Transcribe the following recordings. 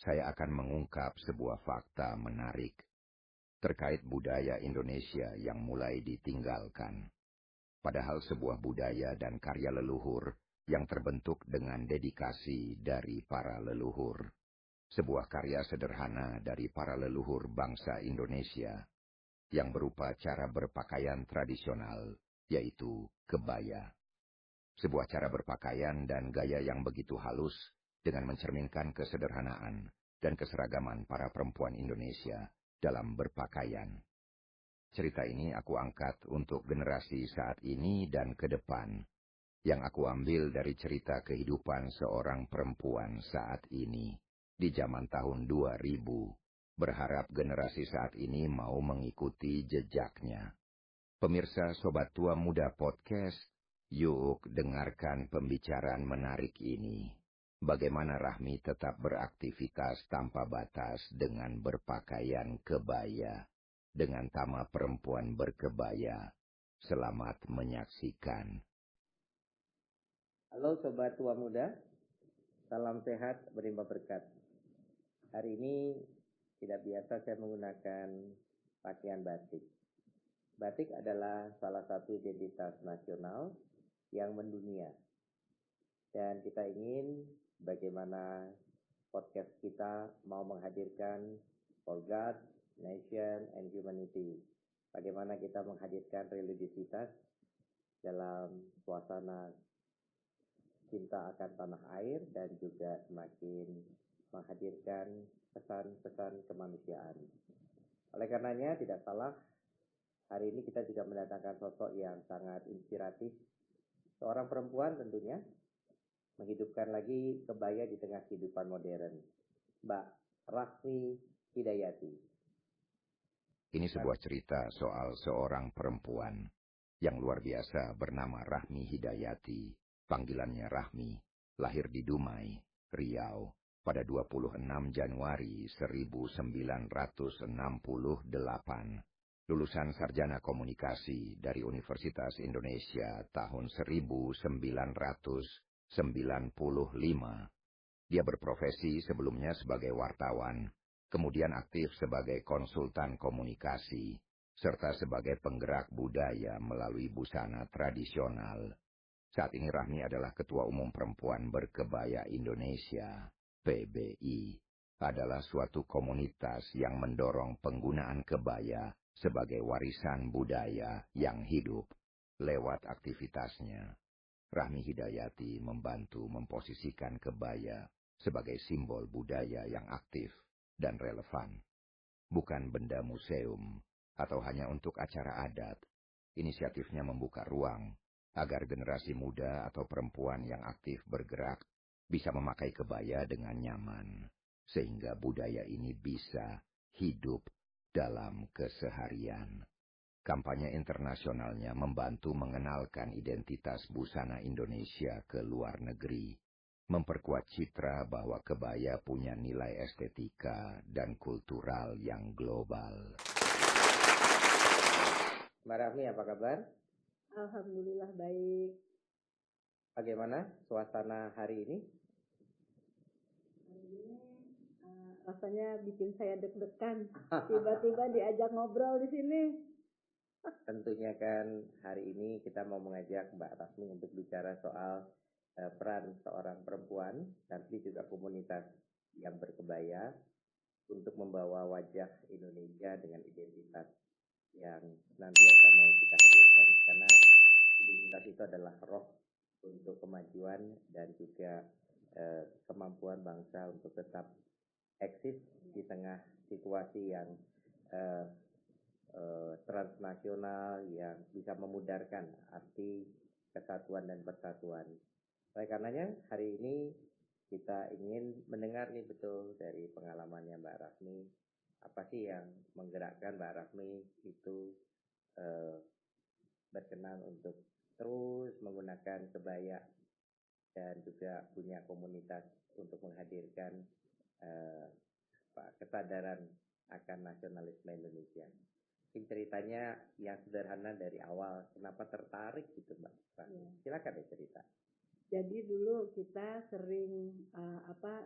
saya akan mengungkap sebuah fakta menarik terkait budaya Indonesia yang mulai ditinggalkan. Padahal sebuah budaya dan karya leluhur yang terbentuk dengan dedikasi dari para leluhur. Sebuah karya sederhana dari para leluhur bangsa Indonesia yang berupa cara berpakaian tradisional, yaitu kebaya. Sebuah cara berpakaian dan gaya yang begitu halus dengan mencerminkan kesederhanaan dan keseragaman para perempuan Indonesia dalam berpakaian. Cerita ini aku angkat untuk generasi saat ini dan ke depan, yang aku ambil dari cerita kehidupan seorang perempuan saat ini, di zaman tahun 2000, berharap generasi saat ini mau mengikuti jejaknya. Pemirsa Sobat Tua Muda Podcast, yuk dengarkan pembicaraan menarik ini. Bagaimana Rahmi tetap beraktivitas tanpa batas dengan berpakaian kebaya, dengan tema perempuan berkebaya. Selamat menyaksikan. Halo Sobat Tua Muda, salam sehat berlimpah berkat. Hari ini tidak biasa saya menggunakan pakaian batik. Batik adalah salah satu identitas nasional yang mendunia. Dan kita ingin bagaimana podcast kita mau menghadirkan for God, Nation, and Humanity. Bagaimana kita menghadirkan religiositas dalam suasana cinta akan tanah air dan juga semakin menghadirkan pesan-pesan kemanusiaan. Oleh karenanya tidak salah, hari ini kita juga mendatangkan sosok yang sangat inspiratif. Seorang perempuan tentunya, menghidupkan lagi kebaya di tengah kehidupan modern. Mbak Rahmi Hidayati. Ini sebuah cerita soal seorang perempuan yang luar biasa bernama Rahmi Hidayati. Panggilannya Rahmi, lahir di Dumai, Riau, pada 26 Januari 1968. Lulusan sarjana komunikasi dari Universitas Indonesia tahun 1995. Dia berprofesi sebelumnya sebagai wartawan, kemudian aktif sebagai konsultan komunikasi, serta sebagai penggerak budaya melalui busana tradisional. Saat ini Rahmi adalah Ketua Umum Perempuan Berkebaya Indonesia, PBI, adalah suatu komunitas yang mendorong penggunaan kebaya sebagai warisan budaya yang hidup. Lewat aktivitasnya, Rahmi Hidayati membantu memposisikan kebaya sebagai simbol budaya yang aktif dan relevan. Bukan benda museum atau hanya untuk acara adat. Inisiatifnya membuka ruang agar generasi muda atau perempuan yang aktif bergerak bisa memakai kebaya dengan nyaman, sehingga budaya ini bisa hidup dalam keseharian. Kampanye internasionalnya membantu mengenalkan identitas busana Indonesia ke luar negeri, memperkuat citra bahwa kebaya punya nilai estetika dan kultural yang global. Mbak Rahmi, apa kabar? Alhamdulillah baik. Bagaimana suasana hari ini? Hari ini rasanya bikin saya deg-degan. Tiba-tiba diajak ngobrol di sini. Tentunya kan hari ini kita mau mengajak Mbak Rahmi untuk bicara soal peran seorang perempuan, tapi juga komunitas yang berkebaya untuk membawa wajah Indonesia dengan identitas yang senantiasa mau kita hadirkan. Karena identitas itu adalah roh untuk kemajuan dan juga kemampuan bangsa untuk tetap eksis di tengah situasi yang transnasional yang bisa memudarkan arti kesatuan dan persatuan. Oleh karenanya hari ini kita ingin mendengar nih betul dari pengalamannya Mbak Rahmi, apa sih yang menggerakkan Mbak Rahmi itu berkenan untuk terus menggunakan kebaya dan juga punya komunitas untuk menghadirkan kesadaran akan nasionalisme Indonesia. Mungkin ceritanya yang sederhana dari awal, kenapa tertarik gitu Mbak? Silakan deh cerita. Jadi dulu kita sering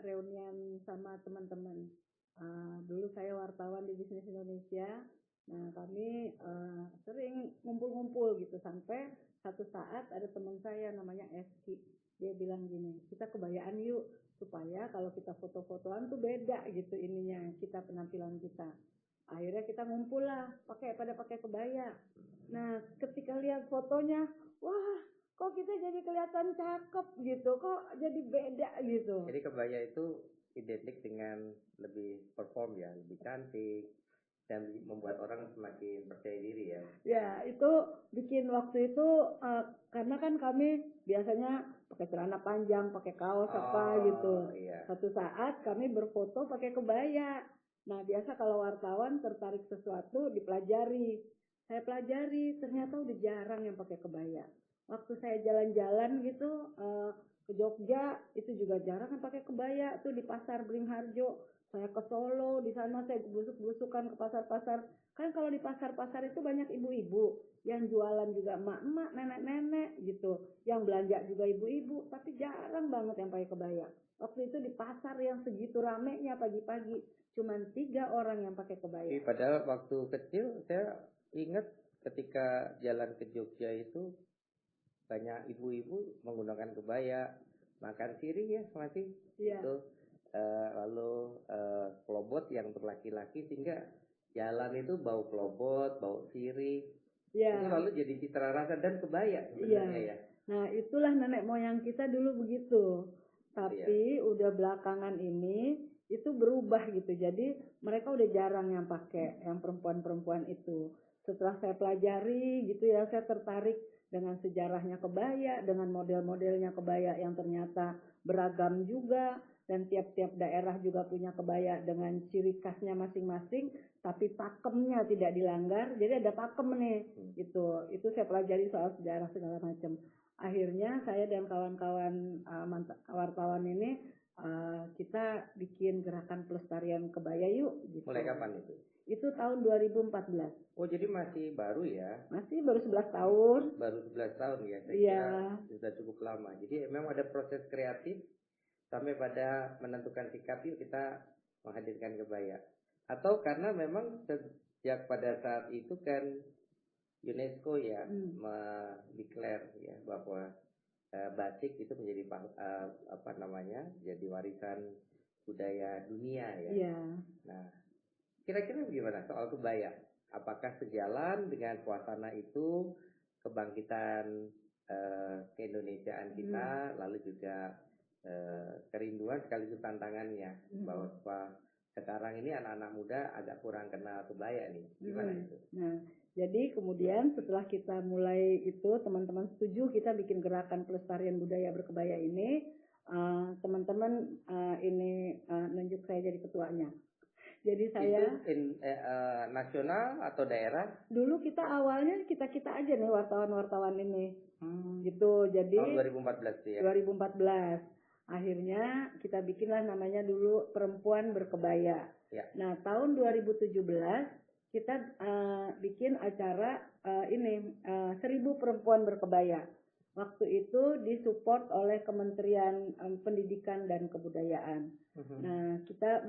reunian sama teman-teman. Dulu saya wartawan di Bisnis Indonesia. Nah, kami sering ngumpul-ngumpul gitu sampai satu saat ada teman saya namanya Eski. Dia bilang gini, kita kebayaan yuk supaya kalau kita foto-fotoan tuh beda gitu ininya, kita penampilan kita. Akhirnya kita ngumpul lah, pada pakai kebaya. Nah, ketika lihat fotonya, wah, kok kita jadi kelihatan cakep gitu, kok jadi beda gitu. Jadi kebaya itu identik dengan lebih perform ya, lebih cantik dan membuat orang semakin percaya diri ya. Ya, itu bikin waktu itu karena kan kami biasanya pakai celana panjang, pakai kaos gitu. Iya. Satu saat kami berfoto pakai kebaya. Nah, biasa kalau wartawan tertarik sesuatu dipelajari. Saya pelajari, ternyata udah jarang yang pakai kebaya. Waktu saya jalan-jalan gitu ke Jogja, itu juga jarang yang pakai kebaya. Tuh di Pasar Beringharjo, saya ke Solo, di sana saya busuk-busukan ke pasar-pasar. Kan kalau di pasar-pasar itu banyak ibu-ibu yang jualan juga emak-emak, nenek-nenek gitu. Yang belanja juga ibu-ibu, tapi jarang banget yang pakai kebaya. Waktu itu di pasar yang segitu ramenya pagi-pagi, cuman 3 orang yang pakai kebaya. Padahal waktu kecil saya ingat ketika jalan ke Jogja itu banyak ibu-ibu menggunakan kebaya, makan sirih ya masih. Iya. Itu lalu kelobot yang berlaki-laki sehingga jalan itu bau kelobot, bau sirih. Iya. Itu lalu jadi citra rasa dan kebaya sebenarnya ya. Nah, itulah nenek moyang kita dulu begitu. Tapi udah belakangan ini itu berubah gitu. Jadi mereka udah jarang yang pakai yang perempuan-perempuan itu. Setelah saya pelajari gitu ya, saya tertarik dengan sejarahnya kebaya, dengan model-modelnya kebaya yang ternyata beragam juga, dan tiap-tiap daerah juga punya kebaya dengan ciri khasnya masing-masing, tapi pakemnya tidak dilanggar. Jadi ada pakem nih, gitu. Itu saya pelajari soal sejarah segala macam. Akhirnya saya dan kawan-kawan wartawan ini kita bikin gerakan pelestarian kebaya yuk. Gitu. Mulai kapan itu? Itu tahun 2014. Oh, jadi masih baru ya? Masih baru 11 tahun. Baru 11 tahun ya, saya kira sudah cukup lama. Jadi memang ada proses kreatif sampai pada menentukan sikap yuk kita menghadirkan kebaya. Atau karena memang sejak pada saat itu kan UNESCO ya mendeklar ya bahwa batik itu menjadi jadi warisan budaya dunia ya. Iya. Nah, kira-kira gimana soal kebaya? Apakah sejalan dengan suasana itu kebangkitan keindonesiaan kita, lalu juga kerinduan sekaligus tantangannya bahwa sekarang ini anak-anak muda agak kurang kenal kebaya nih, gimana itu? Nah, jadi kemudian setelah kita mulai itu, teman-teman setuju kita bikin gerakan pelestarian budaya berkebaya ini, teman-teman ini nunjuk saya jadi ketuanya. Jadi saya itu nasional atau daerah? Dulu kita awalnya kita aja nih wartawan-wartawan ini, gitu. Jadi tahun 2014 ya. 2014. Akhirnya kita bikinlah namanya dulu Perempuan Berkebaya. Ya. Nah, tahun 2017 kita bikin acara 1000 perempuan berkebaya. Waktu itu disupport oleh Kementerian Pendidikan dan Kebudayaan. Nah, kita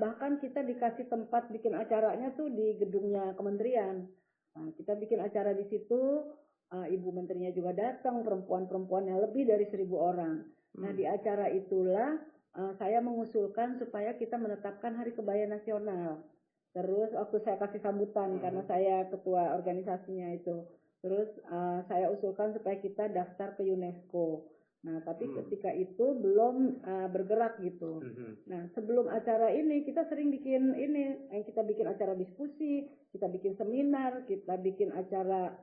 dikasih tempat bikin acaranya tuh di gedungnya kementerian. Nah, kita bikin acara di situ, Ibu Menterinya juga datang, perempuan-perempuannya lebih dari 1000 orang. Nah, di acara itulah saya mengusulkan supaya kita menetapkan Hari Kebaya Nasional. Terus waktu saya kasih sambutan karena saya ketua organisasinya itu. Terus saya usulkan supaya kita daftar ke UNESCO. Nah, tapi ketika itu belum bergerak gitu. Nah, sebelum acara ini kita sering bikin kita bikin acara diskusi, kita bikin seminar, kita bikin acara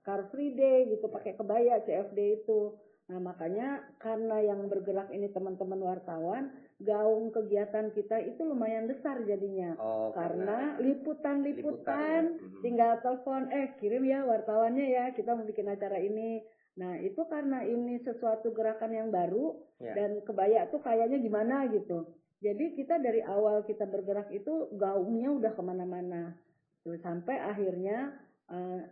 Car Free Day gitu pakai kebaya CFD itu. Nah, makanya karena yang bergerak ini teman-teman wartawan, gaung kegiatan kita itu lumayan besar jadinya. Karena liputan-liputan tinggal telepon, kirim ya wartawannya ya, kita mau bikin acara ini. Nah, itu karena ini sesuatu gerakan yang baru dan kebaya tuh kayaknya gimana gitu. Jadi kita dari awal kita bergerak itu gaungnya udah kemana-mana. Sampai akhirnya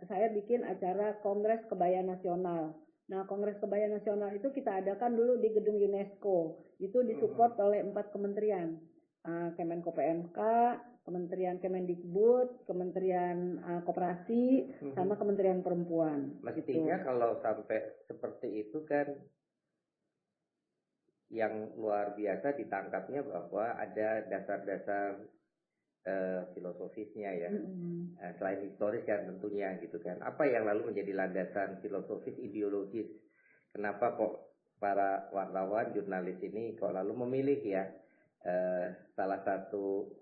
saya bikin acara Kongres Kebaya Nasional. Nah, Kongres Kebaya Nasional itu kita adakan dulu di gedung UNESCO. Itu disupport oleh 4 kementerian. Kemenko PMK, Kementerian Kemendikbud, Kementerian Koperasi, sama Kementerian Perempuan. Mestinya gitu. Kalau sampai seperti itu kan yang luar biasa ditangkapnya bahwa ada dasar-dasar filosofisnya ya. Selain historis kan tentunya gitu kan. Apa yang lalu menjadi landasan filosofis ideologis? Kenapa kok para wartawan, jurnalis ini kok lalu memilih ya salah satu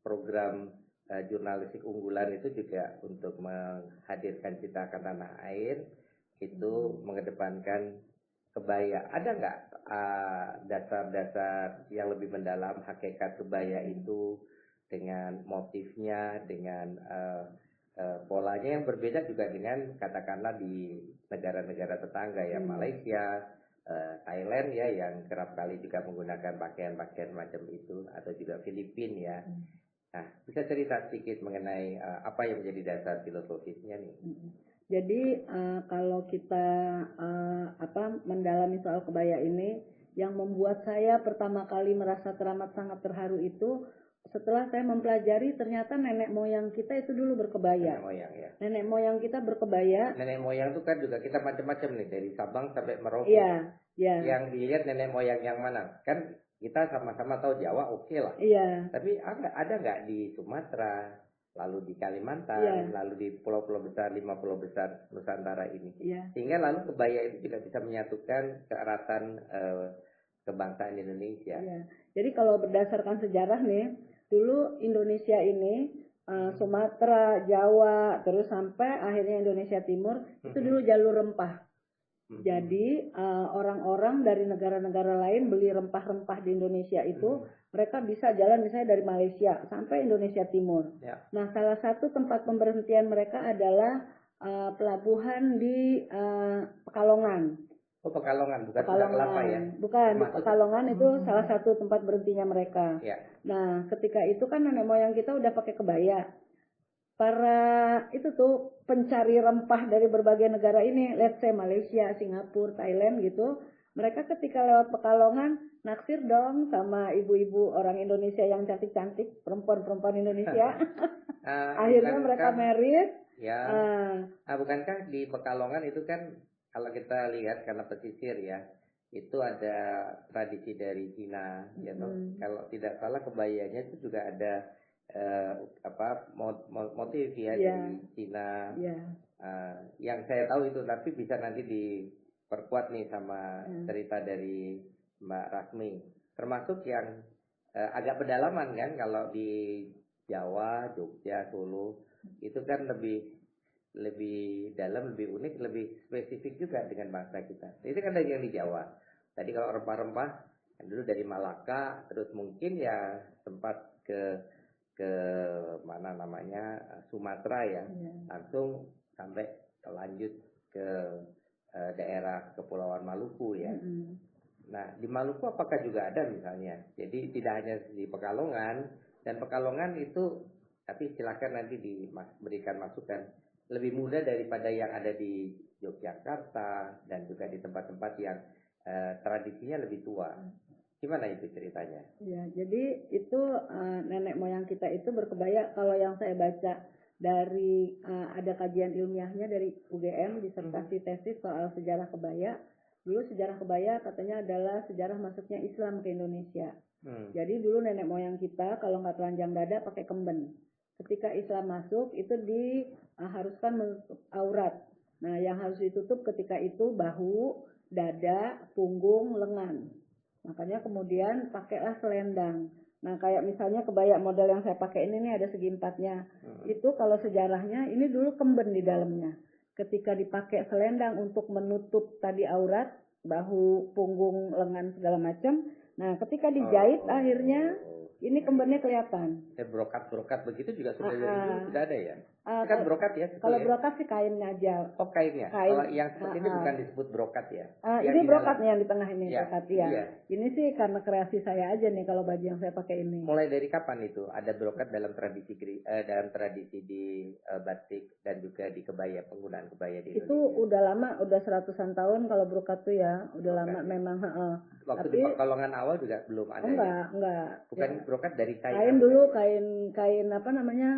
program jurnalistik unggulan itu juga untuk menghadirkan cita akan tanah air itu mengedepankan kebaya. Ada nggak dasar-dasar yang lebih mendalam hakikat kebaya itu dengan motifnya, dengan polanya yang berbeda juga dengan katakanlah di negara-negara tetangga ya, Malaysia, Thailand ya yang kerap kali juga menggunakan pakaian-pakaian macam itu, atau juga Filipina ya. Nah, bisa cerita sedikit mengenai apa yang menjadi dasar filosofisnya nih? Jadi kalau kita mendalami soal kebaya ini, yang membuat saya pertama kali merasa teramat sangat terharu itu setelah saya mempelajari ternyata nenek moyang kita itu dulu berkebaya. Nenek moyang ya. Nenek moyang kita berkebaya. Nenek moyang itu kan juga kita macam-macam nih, dari Sabang sampai Merauke. Iya, iya. Yang dilihat nenek moyang yang mana? Kan kita sama-sama tahu Jawa oke lah. Iya. Tapi ada nggak di Sumatera, lalu di Kalimantan, lalu di pulau-pulau besar, 5 pulau besar Nusantara ini. Iya. Sehingga lalu kebaya itu juga bisa menyatukan keeratan kebangsaan Indonesia. Iya. Jadi kalau berdasarkan sejarah nih, dulu Indonesia ini Sumatera, Jawa, terus sampai akhirnya Indonesia Timur itu dulu jalur rempah. Jadi orang-orang dari negara-negara lain beli rempah-rempah di Indonesia itu mereka bisa jalan misalnya dari Malaysia sampai Indonesia Timur. Ya. Nah, salah satu tempat pemberhentian mereka adalah pelabuhan di Pekalongan. Oh, Pekalongan, bukan Pekalongan. Kelapa ya? Bukan, di Pekalongan itu salah satu tempat berhentinya mereka. Ya. Nah, ketika itu kan nenek moyang kita udah pakai kebaya. Para itu tuh pencari rempah dari berbagai negara ini, let's say Malaysia, Singapura, Thailand gitu, mereka ketika lewat Pekalongan naksir dong sama ibu-ibu orang Indonesia yang cantik-cantik, perempuan-perempuan Indonesia. Akhirnya mereka married. Ya. Bukankah di Pekalongan itu kan kalau kita lihat karena pesisir ya, itu ada tradisi dari Cina, ya toh. Kalau tidak salah kebayanya itu juga ada motif ya dari Cina. Yang saya tahu itu, tapi bisa nanti diperkuat nih sama cerita dari Mbak Rasmi. Termasuk yang agak pedalaman kan, kalau di Jawa, Jogja, Solo itu kan lebih dalam, lebih unik, lebih spesifik juga dengan bangsa kita. Itu kan dari yang di Jawa. Tadi kalau rempah-rempah kan dulu dari Malaka, terus mungkin ya sempat ke mana namanya Sumatera ya, langsung sampai lanjut ke daerah Kepulauan Maluku ya. Nah, di Maluku apakah juga ada misalnya? Jadi tidak hanya di Pekalongan, dan Pekalongan itu, tapi silakan nanti diberikan masukan, lebih mudah daripada yang ada di Yogyakarta dan juga di tempat-tempat yang tradisinya lebih tua. Gimana itu ceritanya? Ya, jadi itu nenek moyang kita itu berkebaya. Kalau yang saya baca dari ada kajian ilmiahnya dari UGM disertasi tesis soal sejarah kebaya. Dulu sejarah kebaya katanya adalah sejarah masuknya Islam ke Indonesia. Jadi dulu nenek moyang kita kalau nggak telanjang dada pakai kemben. Ketika Islam masuk itu diharuskan menutup aurat. Nah, yang harus ditutup ketika itu bahu, dada, punggung, lengan. Makanya kemudian pakailah selendang. Nah, kayak misalnya kebaya model yang saya pakai ini nih ada segi empatnya. Itu kalau sejarahnya ini dulu kemben di dalamnya. Ketika dipakai selendang untuk menutup tadi aurat, bahu, punggung, lengan segala macam. Nah, ketika dijahit akhirnya Ini kembennya kelihatan. Brokat begitu juga sudah dari dulu Ah, sudah ada ya. ah, Ini kan brokat ya. Kalau ya? brokat sih kainnya aja. Oh kainnya. Kain. Kalau yang seperti ini bukan disebut brokat ya. Ini brokatnya yang di tengah ini ya, brokat ya. Iya. Ini sih karena kreasi saya aja nih kalau baju yang saya pakai ini. Mulai dari kapan itu ada brokat dalam tradisi di batik dan juga di kebaya, penggunaan kebaya di Indonesia? Itu udah lama, udah 100-an tahun kalau brokat tuh ya, udah lama memang. Waktu Tapi, di Pekalongan awal juga belum ada enggak. Bukan Ya. brokat dari kain. Kain dulu kain apa namanya?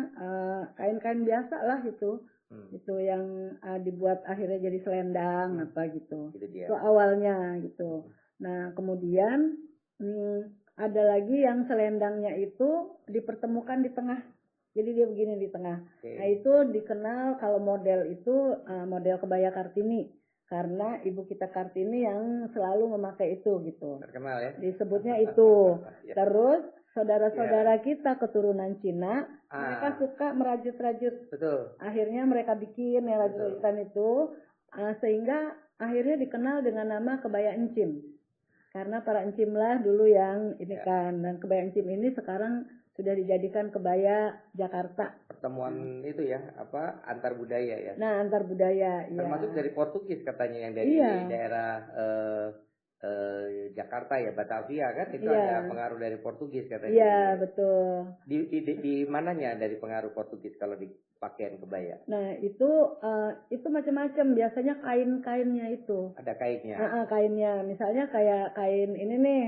Kain-kain biasa lah itu. Itu yang dibuat akhirnya jadi selendang apa gitu. Itu awalnya gitu. Nah, kemudian ada lagi yang selendangnya itu dipertemukan di tengah. Jadi dia begini di tengah. Nah, itu dikenal kalau model itu model kebaya Kartini. Karena ibu kita Kartini yang selalu memakai itu gitu. Terkenal ya. Disebutnya itu. Terus saudara-saudara kita keturunan Cina, mereka suka merajut-rajut. Betul. Akhirnya mereka bikin yang rajut-rajutan itu, sehingga akhirnya dikenal dengan nama kebaya encim. Karena para encim lah dulu yang ini kan, dan kebaya encim ini sekarang sudah dijadikan kebaya Jakarta. Pertemuan itu ya, antar budaya ya. Nah, antar budaya, termasuk dari Portugis katanya yang dari daerah Jakarta ya, Batavia kan, itu ada pengaruh dari Portugis katanya. Iya, betul. Di mananya dari pengaruh Portugis kalau di pakaian kebaya? Nah, itu macam-macam, biasanya kain-kainnya itu. Ada kainnya. Kainnya, misalnya kayak kain ini nih,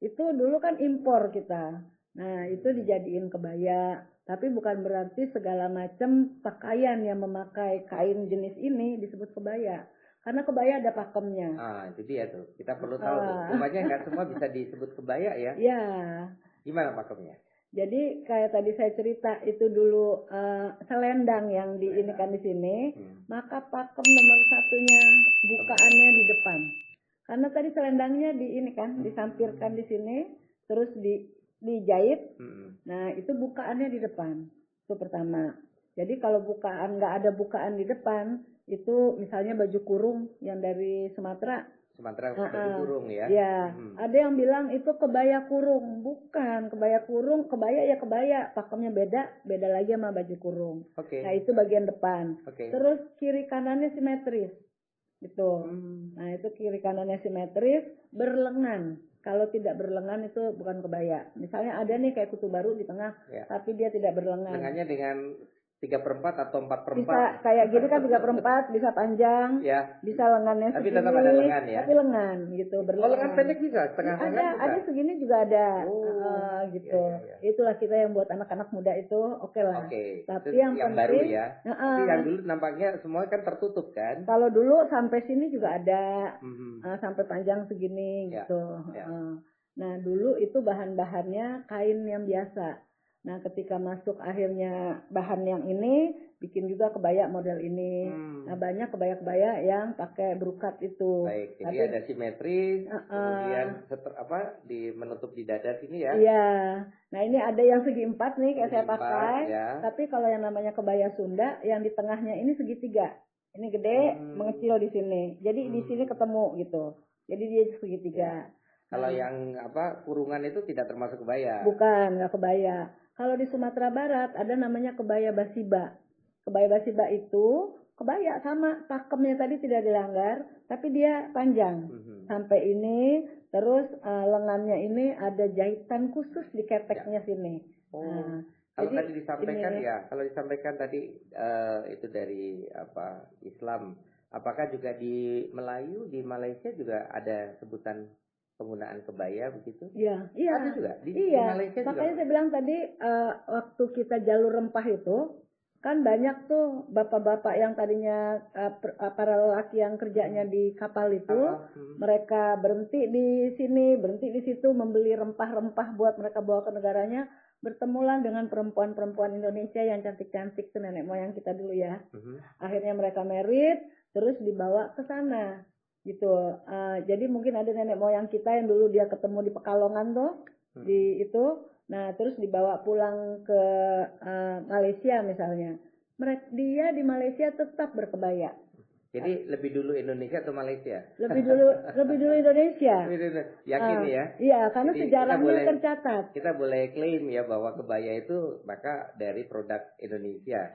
itu dulu kan impor kita. Nah, itu dijadiin kebaya. Tapi bukan berarti segala macam pakaian yang memakai kain jenis ini disebut kebaya. Karena kebaya ada pakemnya. Itu dia tuh. Kita perlu tahu tuh. Rupanya nggak semua bisa disebut kebaya ya? Iya. Gimana pakemnya? Jadi kayak tadi saya cerita itu dulu selendang yang diinikan di sini. Maka pakem nomor satunya bukaannya di depan. Karena tadi selendangnya disampirkan di sini. Terus dijahit. Nah, itu bukaannya di depan. Itu pertama. Jadi kalau nggak ada bukaan di depan, itu misalnya baju kurung yang dari Sumatera baju kurung ya. Ya, ada yang bilang itu kebaya kurung. Bukan, kebaya kurung, kebaya ya kebaya, pakemnya beda lagi sama baju kurung. Nah, itu bagian depan. Terus kiri kanannya simetris. Gitu. Nah, itu kiri kanannya simetris, berlengan. Kalau tidak berlengan itu bukan kebaya. Misalnya ada nih kayak kutu baru di tengah, tapi dia tidak berlengan. Lengannya dengan 3/4 atau 4/4? Bisa kayak gini kan 3/4, bisa panjang, bisa lengannya tapi segini. Tetap ada lengan ya? Tapi lengan gitu, berlengan. Lengan pendek bisa? Setengah lengan ada segini juga ada. Gitu. Iya. Itulah kita yang buat anak-anak muda itu oke lah. Tapi yang penting, baru ya. Tapi yang dulu nampaknya semua kan tertutup kan? Kalau dulu sampai sini juga ada. Sampai panjang segini gitu. Nah, dulu itu bahan-bahannya kain yang biasa. Nah, ketika masuk akhirnya bahan yang ini, bikin juga kebaya model ini. Nah, banyak kebaya-kebaya yang pakai brokat itu. Baik, jadi ada simetris, kemudian menutup di dada sini ya. Iya. Nah, ini ada yang segi 4 nih kayak saya pakai. Tapi kalau yang namanya kebaya Sunda, yang di tengahnya ini segitiga. Ini gede, mengecil di sini. Jadi di sini ketemu gitu. Jadi dia segitiga. Kalau yang kurungan itu tidak termasuk kebaya. Bukan, nggak kebaya. Kalau di Sumatera Barat ada namanya kebaya basiba. Kebaya basiba itu kebaya sama, pakemnya tadi tidak dilanggar, tapi dia panjang sampai ini. Terus lengannya ini ada jahitan khusus di keteknya sini. Kalau tadi disampaikan kalau disampaikan tadi itu dari Islam. Apakah juga di Melayu, di Malaysia juga ada sebutan penggunaan kebaya begitu? Iya. Ada juga di Malaysia. Makanya saya bilang tadi waktu kita jalur rempah itu kan banyak tuh bapak-bapak yang tadinya para lelaki yang kerjanya di kapal itu, mereka berhenti di sini, berhenti di situ membeli rempah-rempah buat mereka bawa ke negaranya, bertemulah dengan perempuan-perempuan Indonesia yang cantik-cantik tuh nenek moyang kita dulu ya. Akhirnya mereka merit, terus dibawa ke sana. Gitu. Jadi mungkin ada nenek moyang kita yang dulu dia ketemu di Pekalongan tuh, di itu. Nah, terus dibawa pulang ke Malaysia misalnya. Dia di Malaysia tetap berkebaya. Jadi lebih dulu Indonesia atau Malaysia? Lebih dulu Indonesia. Yakin ya? Iya, karena Jadi sejarahnya tercatat. Kita boleh klaim ya bahwa kebaya itu maka dari produk Indonesia.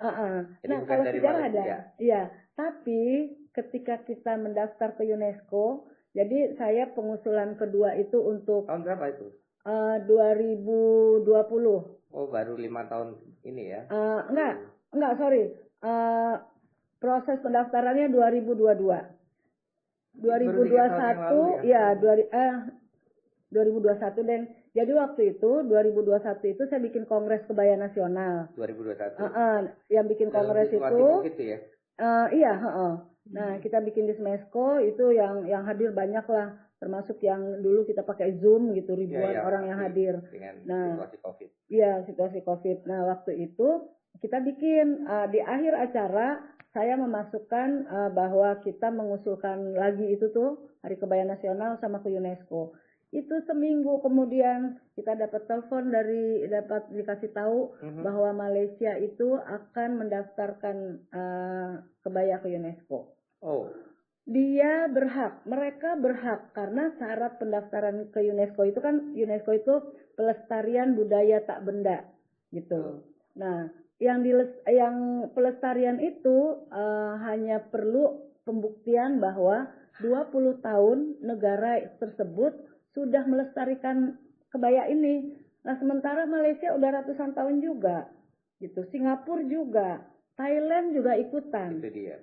Jadi nah, bukan kalau dari sejarah Malaysia. ada. Iya, tapi ketika kita mendaftar ke UNESCO, jadi saya pengusulan kedua itu untuk Tahun berapa itu? 2020. Oh, baru 5 tahun ini ya? Enggak, sorry. Proses pendaftarannya 2022. 2021 ya 2021 dan jadi waktu itu 2021 itu saya bikin Kongres Kebaya Nasional. 2021. Yang bikin kongres itu COVID ya? Iya, Nah, kita bikin di Smesco itu yang hadir banyak lah, termasuk yang dulu kita pakai Zoom gitu, ribuan orang yang hadir. Dengan situasi COVID. Iya, situasi COVID. Nah, waktu itu kita bikin di akhir acara saya memasukkan bahwa kita mengusulkan lagi itu tuh Hari Kebaya Nasional sama ke UNESCO. Itu seminggu kemudian kita dapat telepon dapat dikasih tahu bahwa Malaysia itu akan mendaftarkan kebaya ke UNESCO. Oh. Mereka berhak karena syarat pendaftaran ke UNESCO itu kan UNESCO itu pelestarian budaya tak benda gitu. Nah, yang pelestarian itu hanya perlu pembuktian bahwa 20 tahun negara tersebut sudah melestarikan kebaya ini. Nah, sementara Malaysia udah ratusan tahun juga gitu. Singapura juga, Thailand juga ikutan. Itu dia.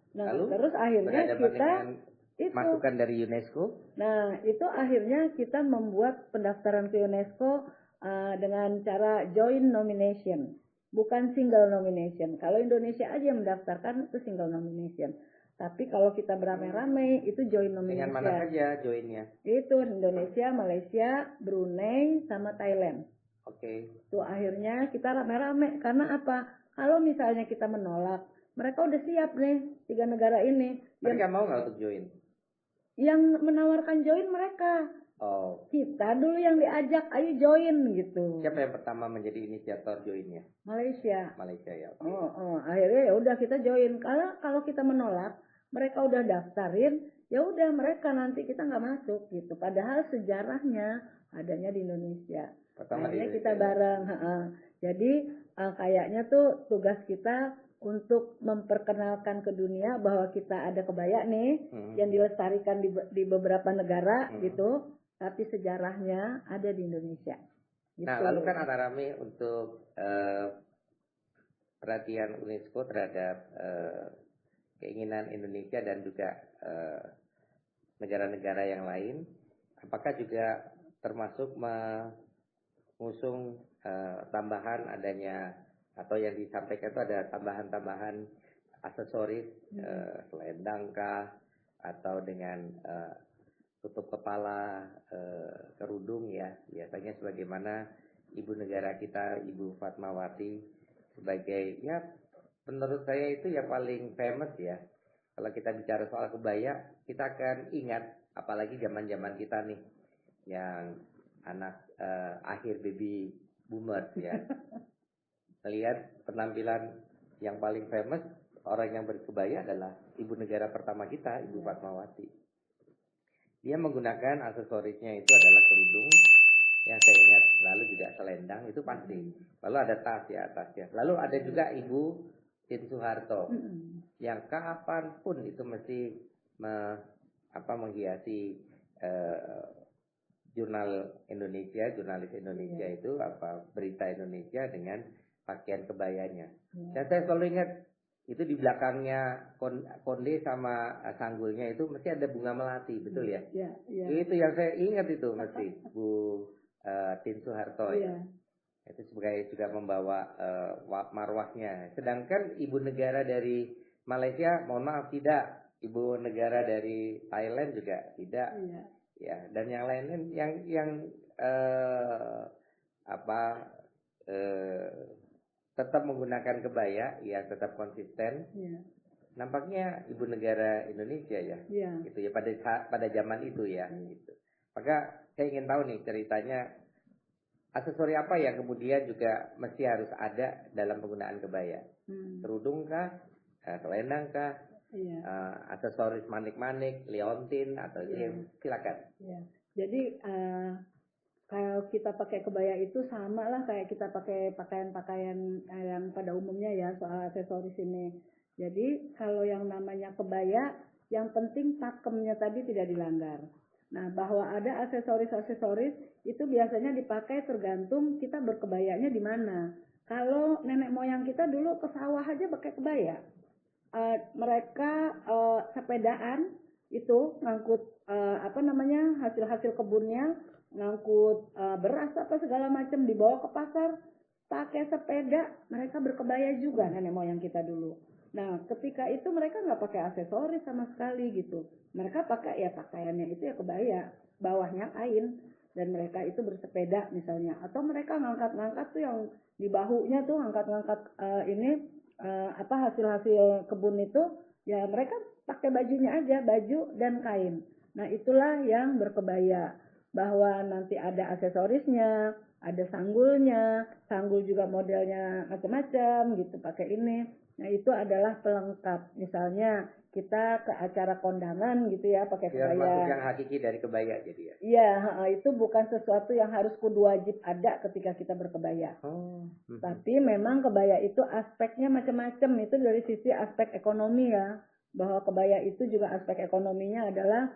Nah, lalu, terus akhirnya kita itu masukan dari UNESCO. Nah, itu akhirnya kita membuat pendaftaran ke UNESCO dengan cara joint nomination. Bukan single nomination. Kalau Indonesia aja yang mendaftarkan itu single nomination. Tapi kalau kita beramai-ramai itu joint nomination. Dengan mana saja joinnya? Itu Indonesia, Malaysia, Brunei, sama Thailand. Oke. Itu akhirnya kita rame-rame. Karena apa? Kalau misalnya kita menolak, mereka udah siap nih 3 negara ini. Mereka mau nggak untuk join? Yang menawarkan join mereka. Oh. Kita dulu yang diajak, ayo join gitu. Siapa yang pertama menjadi inisiator joinnya? Malaysia ya. Okay. Akhirnya ya udah kita join. Kalau kita menolak, mereka udah daftarin, ya udah mereka nanti kita nggak masuk gitu. Padahal sejarahnya adanya di Indonesia. Akhirnya kita bareng. Jadi kayaknya tuh tugas kita untuk memperkenalkan ke dunia bahwa kita ada kebaya nih yang dilestarikan di beberapa negara gitu. Tapi sejarahnya ada di Indonesia. Gitu. Nah, lalu kan rame untuk perhatian UNESCO terhadap keinginan Indonesia dan juga negara-negara yang lain. Apakah juga termasuk mengusung tambahan adanya atau yang disampaikan itu ada tambahan-tambahan aksesoris selendang kah atau dengan tutup kepala, kerudung ya, biasanya sebagaimana ibu negara kita, Ibu Fatmawati sebagai ya menurut saya itu yang paling famous ya. Kalau kita bicara soal kebaya, kita akan ingat apalagi zaman-zaman kita nih yang anak akhir baby boomers ya. Melihat penampilan yang paling famous orang yang berkebaya adalah ibu negara pertama kita, Ibu Fatmawati. Dia menggunakan aksesorisnya itu adalah kerudung yang saya ingat, lalu juga selendang itu pasti. Lalu ada tas ya tasnya. Lalu ada juga Ibu Tien Soeharto yang kapanpun itu mesti menghiasi jurnalis Indonesia itu berita Indonesia dengan pakaian kebayanya. Dan saya selalu ingat itu di belakangnya konde sama sanggulnya itu mesti ada bunga melati, betul ya? Itu yang saya ingat itu mesti Bu Tien Soeharto ya. Itu sebagai juga membawa marwahnya. Sedangkan ibu negara dari Malaysia, mohon maaf tidak, ibu negara dari Thailand juga tidak. Ya, dan yang lain yang tetap menggunakan kebaya, ya tetap konsisten. Nampaknya ibu negara Indonesia ya, gitu ya pada zaman itu ya. Gitu. Maka saya ingin tahu nih ceritanya aksesori apa yang kemudian juga mesti harus ada dalam penggunaan kebaya. Kerudung kah, selendang kah, Iya. Aksesoris manik-manik, liontin atau silakan. Iya. Jadi kalau kita pakai kebaya itu sama lah kayak kita pakai pakaian-pakaian yang pada umumnya ya soal aksesoris ini. Jadi kalau yang namanya kebaya, yang penting pakemnya tadi tidak dilanggar. Nah, bahwa ada aksesoris-aksesoris itu biasanya dipakai tergantung kita berkebayanya di mana. Kalau nenek moyang kita dulu ke sawah aja pakai kebaya. Mereka sepedaan itu ngangkut hasil-hasil kebunnya, ngangkut beras apa segala macam dibawa ke pasar pakai sepeda. Mereka berkebaya juga nenek moyang kita dulu. Nah, ketika itu mereka nggak pakai aksesoris sama sekali gitu. Mereka pakai ya pakaiannya itu ya kebaya, bawahnya kain, dan mereka itu bersepeda misalnya. Atau mereka ngangkat-ngangkat tuh yang di bahunya tuh ngangkat-ngangkat hasil-hasil kebun itu, ya mereka pakai bajunya aja, baju dan kain. Nah, itulah yang berkebaya. Bahwa nanti ada aksesorisnya, ada sanggulnya, sanggul juga modelnya macam-macam gitu, pakai ini. Nah, itu adalah pelengkap. Misalnya kita ke acara kondangan gitu ya, pakai kebaya. Biar masuk yang hakiki dari kebaya jadi ya. Iya, itu bukan sesuatu yang harus kudu wajib ada ketika kita berkebaya. Tapi memang kebaya itu aspeknya macam-macam. Itu dari sisi aspek ekonomi ya, bahwa kebaya itu juga aspek ekonominya adalah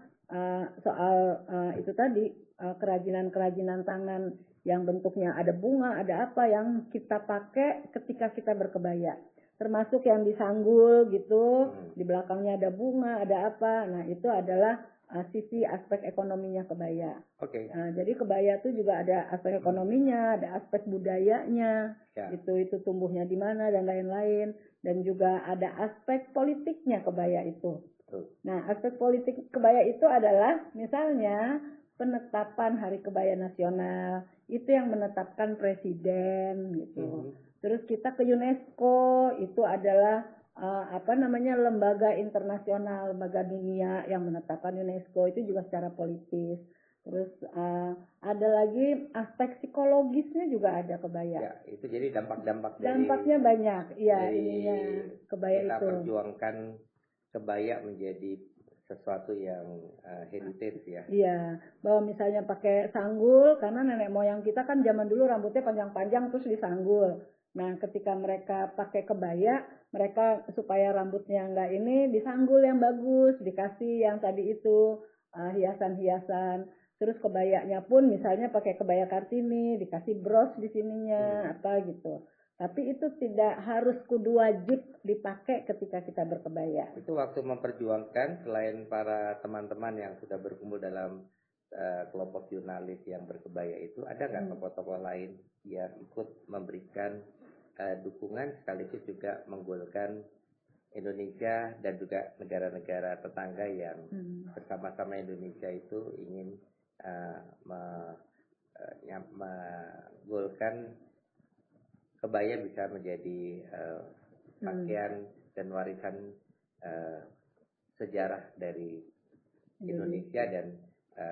soal itu tadi kerajinan-kerajinan tangan yang bentuknya ada bunga, ada apa yang kita pakai ketika kita berkebaya. Termasuk yang disanggul gitu, di belakangnya ada bunga, ada apa. Nah, itu adalah sisi aspek ekonominya kebaya. Oke. Jadi kebaya itu juga ada aspek ekonominya, ada aspek budayanya, itu tumbuhnya di mana dan lain-lain, dan juga ada aspek politiknya kebaya itu. Nah, aspek politik kebaya itu adalah misalnya penetapan Hari Kebaya Nasional, itu yang menetapkan presiden gitu. Terus kita ke UNESCO, itu adalah lembaga internasional, lembaga dunia yang menetapkan UNESCO, itu juga secara politis. Terus ada lagi aspek psikologisnya juga ada kebaya. Ya, itu jadi dampaknya banyak. Iya, ininya kebaya kita itu. Perjuangkan kebaya menjadi sesuatu yang heritage ya. Iya, bahwa misalnya pakai sanggul, karena nenek moyang kita kan zaman dulu rambutnya panjang-panjang terus disanggul. Nah, ketika mereka pakai kebaya, mereka supaya rambutnya enggak ini disanggul yang bagus, dikasih yang tadi itu hiasan-hiasan. Terus kebayanya pun misalnya pakai kebaya Kartini, dikasih bros di sininya apa gitu. Tapi itu tidak harus kudu wajib dipakai ketika kita berkebaya. Itu waktu memperjuangkan, selain para teman-teman yang sudah berkumpul dalam kelompok jurnalis yang berkebaya itu, ada nggak tokoh-tokoh lain yang ikut memberikan dukungan sekaligus juga menggolkan Indonesia dan juga negara-negara tetangga yang bersama-sama Indonesia itu ingin menggolkan kebaya bisa menjadi pakaian dan warisan sejarah dari Indonesia dan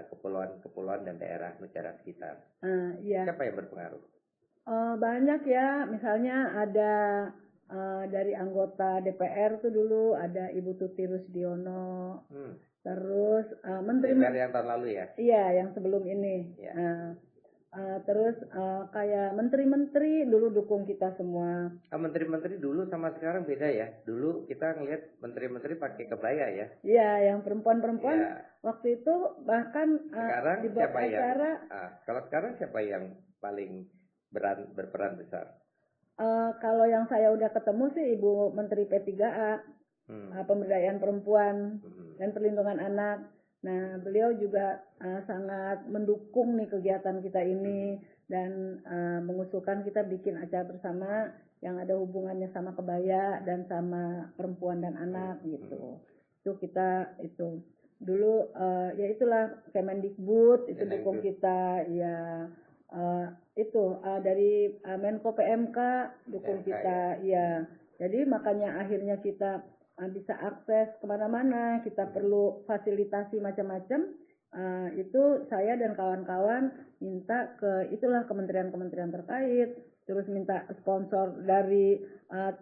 kepulauan-kepulauan dan daerah negara sekitar. Iya. Siapa yang berpengaruh? Banyak ya, misalnya ada dari anggota DPR tuh dulu ada Ibu Tuti Rusdiono, terus menteri DPR yang tahun lalu ya? Iya, yang sebelum ini. Ya. Terus kayak menteri-menteri dulu dukung kita semua. Menteri-menteri dulu sama sekarang beda ya. Dulu kita ngelihat menteri-menteri pakai kebaya ya. Iya, yang perempuan-perempuan waktu itu bahkan sekarang dibuat siapa acara. Kalau sekarang siapa yang paling berperan besar? Kalau yang saya udah ketemu sih Ibu Menteri P3A, Pemberdayaan Perempuan dan Perlindungan Anak. Nah, beliau juga sangat mendukung nih kegiatan kita ini dan mengusulkan kita bikin acara bersama yang ada hubungannya sama kebaya dan sama perempuan dan anak gitu. Itu kita itu dulu ya itulah Kemendikbud itu dukung kita ya. Dari Menko PMK dukung kita ya. Jadi makanya akhirnya kita bisa akses kemana-mana, kita perlu fasilitasi macam-macam, Itu saya dan kawan-kawan minta ke itulah kementerian-kementerian terkait, terus minta sponsor dari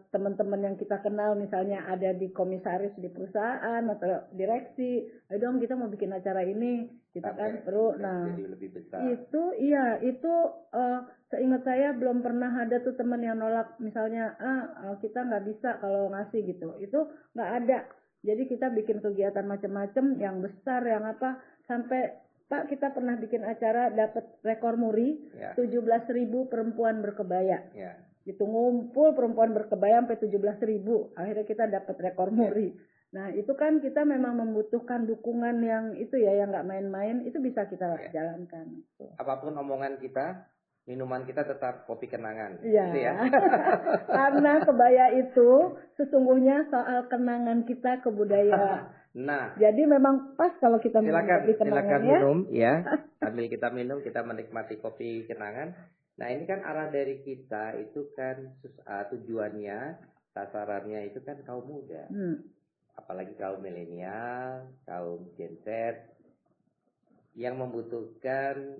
teman-teman yang kita kenal, misalnya ada di komisaris di perusahaan atau direksi, ayo dong kita mau bikin acara ini, kita kan perlu. Nah jadi lebih besar. itu seingat saya belum pernah ada tuh teman yang nolak, misalnya kita nggak bisa kalau ngasih gitu, itu nggak ada. Jadi kita bikin kegiatan macam-macam yang besar, yang apa, sampai Pak kita pernah bikin acara dapat rekor muri, 17.000 perempuan berkebaya. Itu ngumpul perempuan berkebaya sampai 17.000. Akhirnya kita dapat rekor muri. Nah itu kan kita memang membutuhkan dukungan yang itu ya, yang nggak main-main, itu bisa kita jalankan. Apapun omongan kita, minuman kita tetap kopi kenangan. Iya. Gitu ya. Karena kebaya itu sesungguhnya soal kenangan kita ke budaya. Nah, jadi memang pas kalau kita silakan ya. minum ya. Sambil kita minum, kita menikmati kopi kenangan. Nah, ini kan arah dari kita itu kan tujuannya, sasarannya itu kan kaum muda. Apalagi kaum milenial, kaum Gen Z yang membutuhkan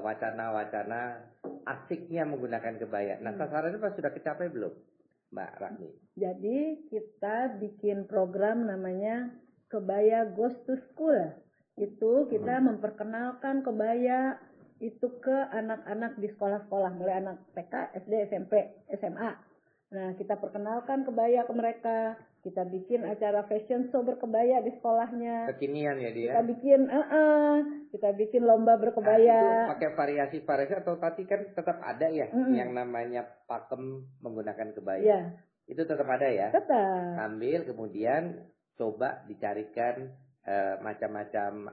wacana-wacana asiknya menggunakan kebaya. Nah, sasarannya pas sudah kecapai belum, Mbak Rahmi? Jadi kita bikin program namanya Kebaya Goes to School. Itu kita memperkenalkan kebaya itu ke anak-anak di sekolah-sekolah, mulai anak TK, SD, SMP, SMA. Nah, kita perkenalkan kebaya ke mereka. Kita bikin acara fashion show berkebaya di sekolahnya. Kekinian ya dia. Kita bikin lomba berkebaya. Nah, itu pakai variasi atau tadi kan tetap ada ya yang namanya pakem menggunakan kebaya. Iya. Itu tetap ada ya. Tetap. Sambil kemudian coba dicarikan macam-macam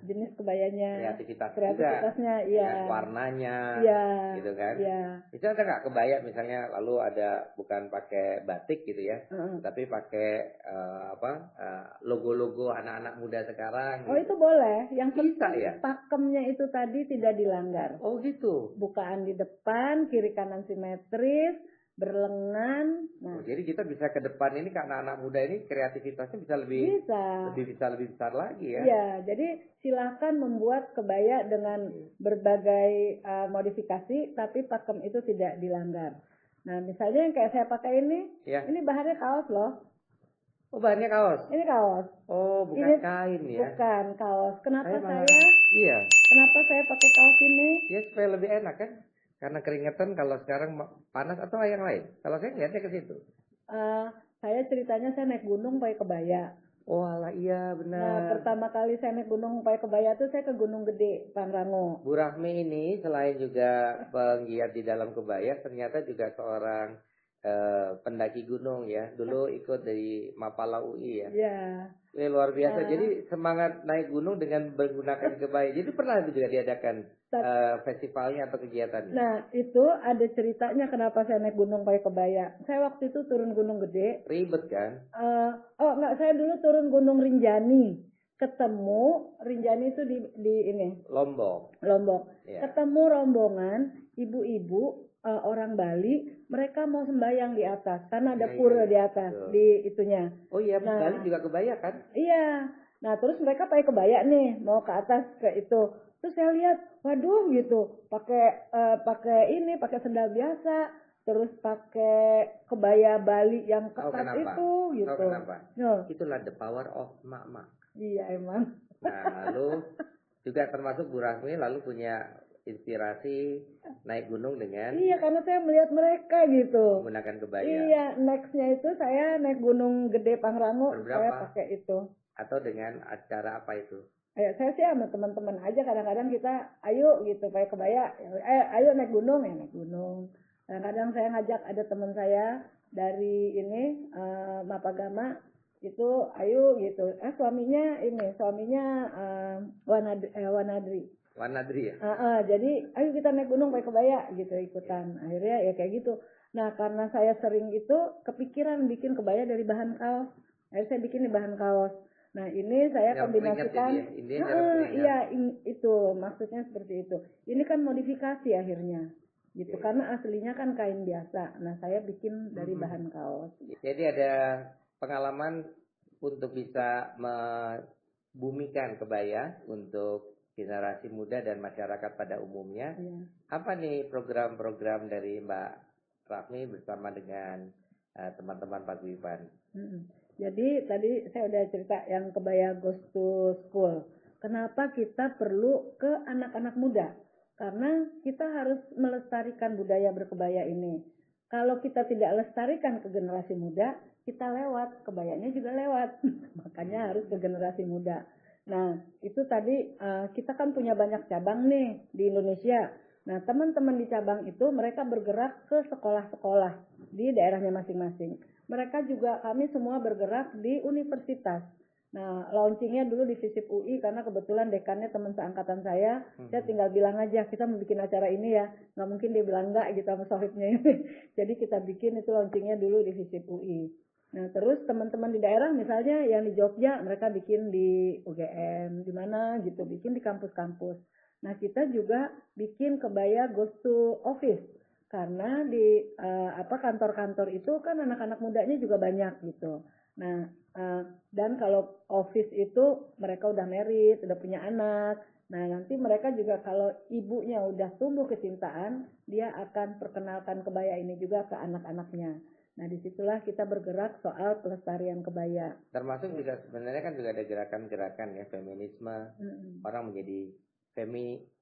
jenis kebayanya, kreativitasnya iya, warnanya, iya, gitu kan. Iya. Itu ada nggak kebaya misalnya, lalu ada bukan pakai batik gitu ya, tapi pakai logo-logo anak-anak muda sekarang. Oh gitu. Itu boleh, yang bisa ya. Pakemnya itu tadi tidak dilanggar. Oh gitu. Bukaan di depan, kiri kanan simetris, berlengan. Nah, jadi kita bisa ke depan ini karena anak muda ini kreativitasnya bisa lebih besar lagi ya. Iya, jadi silakan membuat kebaya dengan berbagai modifikasi, tapi pakem itu tidak dilanggar. Nah, misalnya yang kayak saya pakai ini bahannya kaos loh. Oh, bahannya kaos. Ini kaos. Oh, bukan kain ya. Bukan kaos. Kenapa Kenapa saya pakai kaos ini? Ya supaya lebih enak kan. Karena keringetan kalau sekarang panas atau yang lain? Kalau saya lihatnya ke situ. Saya ceritanya saya naik gunung pakai kebaya. Oh alah, iya benar. Nah, pertama kali saya naik gunung pakai kebaya tuh saya ke Gunung Gede, Pangrango. Bu Rahmi ini selain juga penggiat di dalam kebaya, ternyata juga seorang pendaki gunung ya. Dulu ikut dari Mapala UI ya. Iya. Luar biasa. Jadi semangat naik gunung dengan menggunakan kebaya. Jadi pernah itu juga diadakan festivalnya atau kegiatannya? Nah, itu ada ceritanya kenapa saya naik gunung pakai kebaya. Saya waktu itu turun Gunung Gede. Ribet kan? Enggak, saya dulu turun Gunung Rinjani. Ketemu Rinjani itu di ini. Lombok. Ya. Ketemu rombongan ibu-ibu orang Bali, mereka mau sembahyang di atas karena ada pura di atas di itunya. Oh iya, Bali juga kebaya kan? Iya. Nah, terus mereka pakai kebaya nih, mau ke atas ke itu. Terus saya lihat, waduh gitu, pakai sendal biasa, terus pakai kebaya Bali yang ketat itu gitu. Tahu kenapa? Itulah the power of mak-mak. Iya emang. Nah, lalu juga termasuk Bu Rahmi lalu punya inspirasi naik gunung dengan karena saya melihat mereka gitu menggunakan kebaya. Iya, nextnya itu saya naik Gunung Gede Pangrango, saya pakai itu. Atau dengan acara apa itu? Saya sih sama teman-teman aja, kadang-kadang kita ayo gitu pakai kebaya, ayo naik gunung ya naik gunung. Kadang-kadang saya ngajak ada teman saya dari ini Mapagama itu ayo gitu. Suaminya Wanadri. Wanadri ya? Jadi ayo kita naik gunung pakai kebaya gitu ikutan. Akhirnya ya kayak gitu. Nah karena saya sering itu kepikiran bikin kebaya dari bahan kaos. Akhirnya saya bikin di bahan kaos. Nah ini saya kombinasikan. Itu maksudnya seperti itu. Ini kan modifikasi akhirnya. Gitu karena aslinya kan kain biasa. Nah saya bikin dari bahan kaos. Jadi ada pengalaman untuk bisa membumikan kebaya untuk generasi muda dan masyarakat pada umumnya. Apa nih program-program dari Mbak Rafni bersama dengan teman-teman paguyuban? Jadi tadi saya udah cerita yang kebaya Goes to School. Kenapa kita perlu ke anak-anak muda? Karena kita harus melestarikan budaya berkebaya ini. Kalau kita tidak lestarikan ke generasi muda, kita lewat, kebayanya juga lewat. Makanya harus ke generasi muda. Nah, itu tadi kita kan punya banyak cabang nih di Indonesia. Nah, teman-teman di cabang itu mereka bergerak ke sekolah-sekolah di daerahnya masing-masing. Mereka juga, kami semua bergerak di universitas. Nah, launchingnya dulu di FISIP UI karena kebetulan dekannya teman seangkatan saya tinggal bilang aja, kita mau bikin acara ini ya. Nggak mungkin dia bilang enggak gitu sama sohibnya ini. Jadi kita bikin itu launchingnya dulu di FISIP UI. Nah, terus teman-teman di daerah misalnya yang di Jogja, mereka bikin di UGM, di mana gitu, bikin di kampus-kampus. Nah, kita juga bikin kebaya Goes to Office. Karena di kantor-kantor itu kan anak-anak mudanya juga banyak gitu. Nah, dan kalau office itu mereka udah married, udah punya anak. Nah, nanti mereka juga kalau ibunya udah tumbuh kecintaan, dia akan perkenalkan kebaya ini juga ke anak-anaknya. Nah, disitulah kita bergerak soal pelestarian kebaya. Termasuk juga sebenarnya kan juga ada gerakan-gerakan ya, feminisme. Orang menjadi feminin,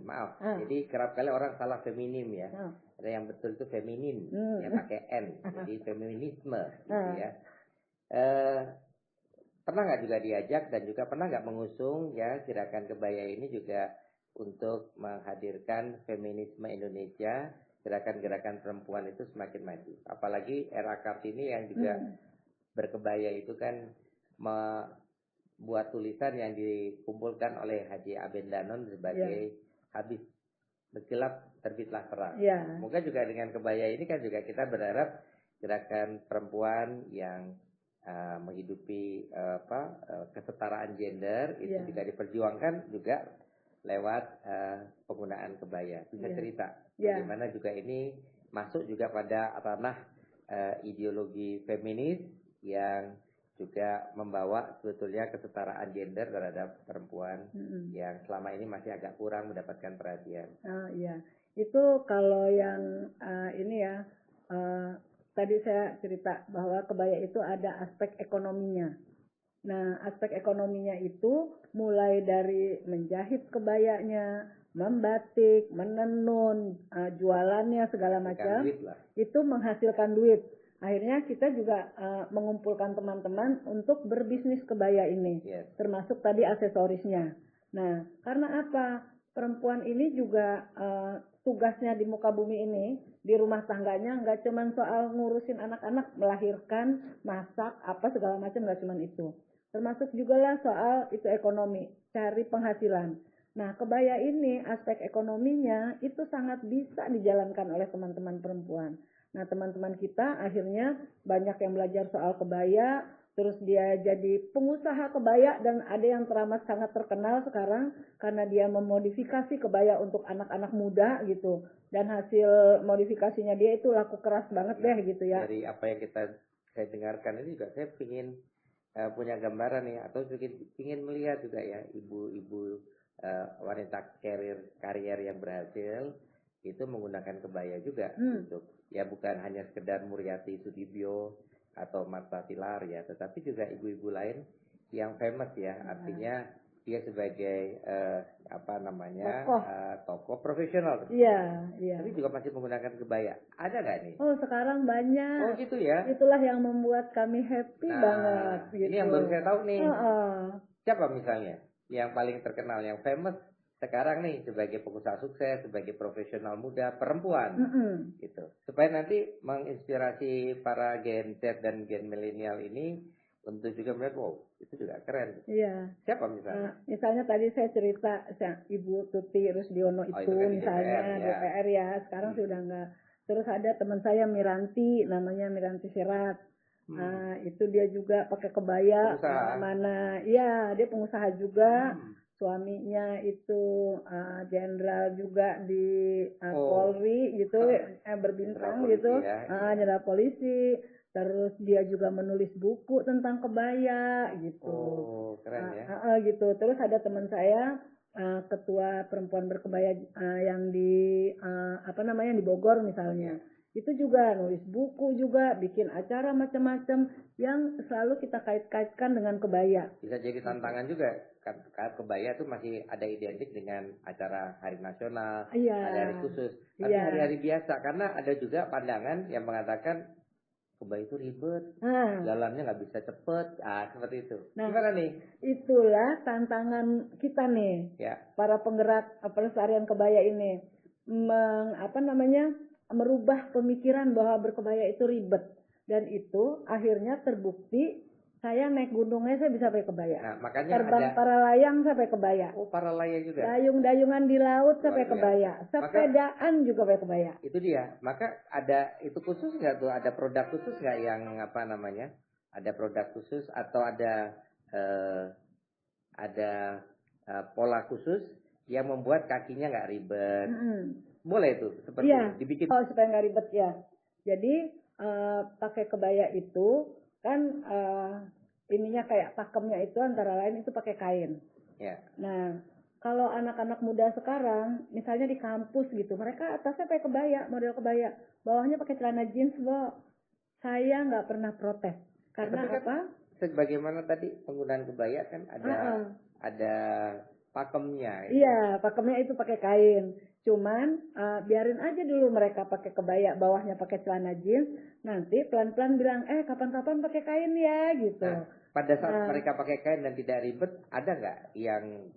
maaf. Jadi kerap kali orang salah feminim ya. Ada yang betul itu feminin, ya pakai N. Jadi feminisme, gitu ya. Pernah nggak juga diajak dan juga pernah nggak mengusung ya gerakan kebaya ini juga untuk menghadirkan feminisme Indonesia, gerakan-gerakan perempuan itu semakin maju. Apalagi era Kartini yang juga berkebaya itu kan buat tulisan yang dikumpulkan oleh Haji Abendanon sebagai habis bergelap terbitlah terang. Semoga juga dengan kebaya ini kan juga kita berharap gerakan perempuan yang menghidupi kesetaraan gender itu juga diperjuangkan juga lewat penggunaan kebaya. Bisa cerita bagaimana juga ini masuk juga pada ranah ideologi feminis yang juga membawa sebetulnya kesetaraan gender terhadap perempuan yang selama ini masih agak kurang mendapatkan perhatian. Itu kalau yang ini ya, tadi saya cerita bahwa kebaya itu ada aspek ekonominya. Nah, aspek ekonominya itu mulai dari menjahit kebayanya, membatik, menenun, jualannya segala macam, itu menghasilkan duit. Akhirnya kita juga mengumpulkan teman-teman untuk berbisnis kebaya ini, termasuk tadi aksesorisnya. Nah, karena apa? Perempuan ini juga tugasnya di muka bumi ini, di rumah tangganya nggak cuma soal ngurusin anak-anak, melahirkan, masak, apa segala macam, nggak cuma itu. Termasuk juga lah soal itu ekonomi, cari penghasilan. Nah, kebaya ini aspek ekonominya itu sangat bisa dijalankan oleh teman-teman perempuan. Nah, teman-teman kita akhirnya banyak yang belajar soal kebaya, terus dia jadi pengusaha kebaya dan ada yang teramat sangat terkenal sekarang karena dia memodifikasi kebaya untuk anak-anak muda gitu. Dan hasil modifikasinya dia itu laku keras banget deh gitu ya. Dari apa yang saya dengarkan ini juga saya ingin punya gambaran nih atau ingin melihat juga ya ibu-ibu wanita karier yang berhasil itu menggunakan kebaya juga untuk ya bukan hanya sekedar Muriati Sudibyo atau Marta Tilar ya, tetapi juga ibu-ibu lain yang famous ya, artinya dia sebagai tokoh profesional. Tapi juga masih menggunakan kebaya. Ada nggak nih? Oh, sekarang banyak. Oh gitu ya. Itulah yang membuat kami happy banget. Gitu. Ini yang baru saya tahu nih. Siapa misalnya yang paling terkenal, yang famous sekarang nih sebagai pengusaha sukses, sebagai profesional muda perempuan, gitu. Supaya nanti menginspirasi para Gen Z dan Gen milenial ini untuk juga melihat, wow, itu juga keren. Iya. Siapa misalnya? Misalnya tadi saya cerita Ibu Tuti Rusdiono itu kan misalnya DPR ya. Sekarang sudah enggak. Terus ada teman saya Miranti, namanya Miranti Sirat. Itu dia juga pakai kebaya mana. Iya, dia pengusaha juga. Suaminya itu jenderal juga di Polri gitu, berbintang gitu, jenderal polisi. terus dia juga menulis buku tentang kebaya gitu. Oh, keren ya. Gitu. Terus ada teman saya ketua perempuan berkebaya yang di di Bogor misalnya. Itu juga nulis buku juga, bikin acara macam-macam yang selalu kita kait-kaitkan dengan kebaya. Bisa jadi tantangan juga, karena kebaya itu masih ada identik dengan acara hari nasional, ada hari khusus. Tapi hari-hari biasa, karena ada juga pandangan yang mengatakan kebaya itu ribet, jalannya nggak bisa cepet, seperti itu. Gimana nih? Itulah tantangan kita nih, para penggerak pelestarian kebaya ini, merubah pemikiran bahwa berkebaya itu ribet, dan itu akhirnya terbukti. Saya naik gunungnya saya bisa pakai kebaya. Nah, makanya terbang para layang sampai kebaya. Oh, para layang juga. Dayung-dayungan di laut sampai kebaya. Sepedaan juga pakai kebaya. Itu dia. Maka ada itu khusus nggak tuh? Ada produk khusus nggak yang Ada produk khusus atau ada pola khusus yang membuat kakinya nggak ribet? Boleh tuh seperti itu dibikin. Supaya nggak ribet ya. Jadi pakai kebaya itu kan ininya kayak pakemnya itu antara lain itu pakai kain. Nah, kalau anak-anak muda sekarang, misalnya di kampus gitu, mereka atasnya pakai kebaya, model kebaya, bawahnya pakai celana jeans, saya nggak pernah protes. Karena apa? Sebagaimana tadi penggunaan kebaya kan ada pakemnya. Iya, pakemnya itu pakai kain. Cuman biarin aja dulu mereka pakai kebaya, bawahnya pakai celana jeans. Nanti pelan-pelan bilang, kapan-kapan pakai kain ya, gitu. Nah, pada saat mereka pakai kain dan tidak ribet, ada nggak yang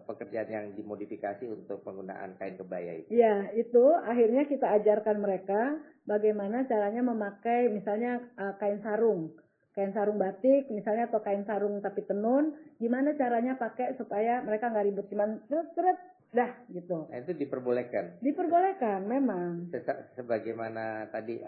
pekerjaan yang dimodifikasi untuk penggunaan kain kebaya itu? Iya, itu akhirnya kita ajarkan mereka bagaimana caranya memakai misalnya kain sarung batik misalnya, atau kain sarung tapi tenun, gimana caranya pakai supaya mereka nggak ribet, cuman seret dah gitu. Nah, itu diperbolehkan. Diperbolehkan memang. Sebagaimana tadi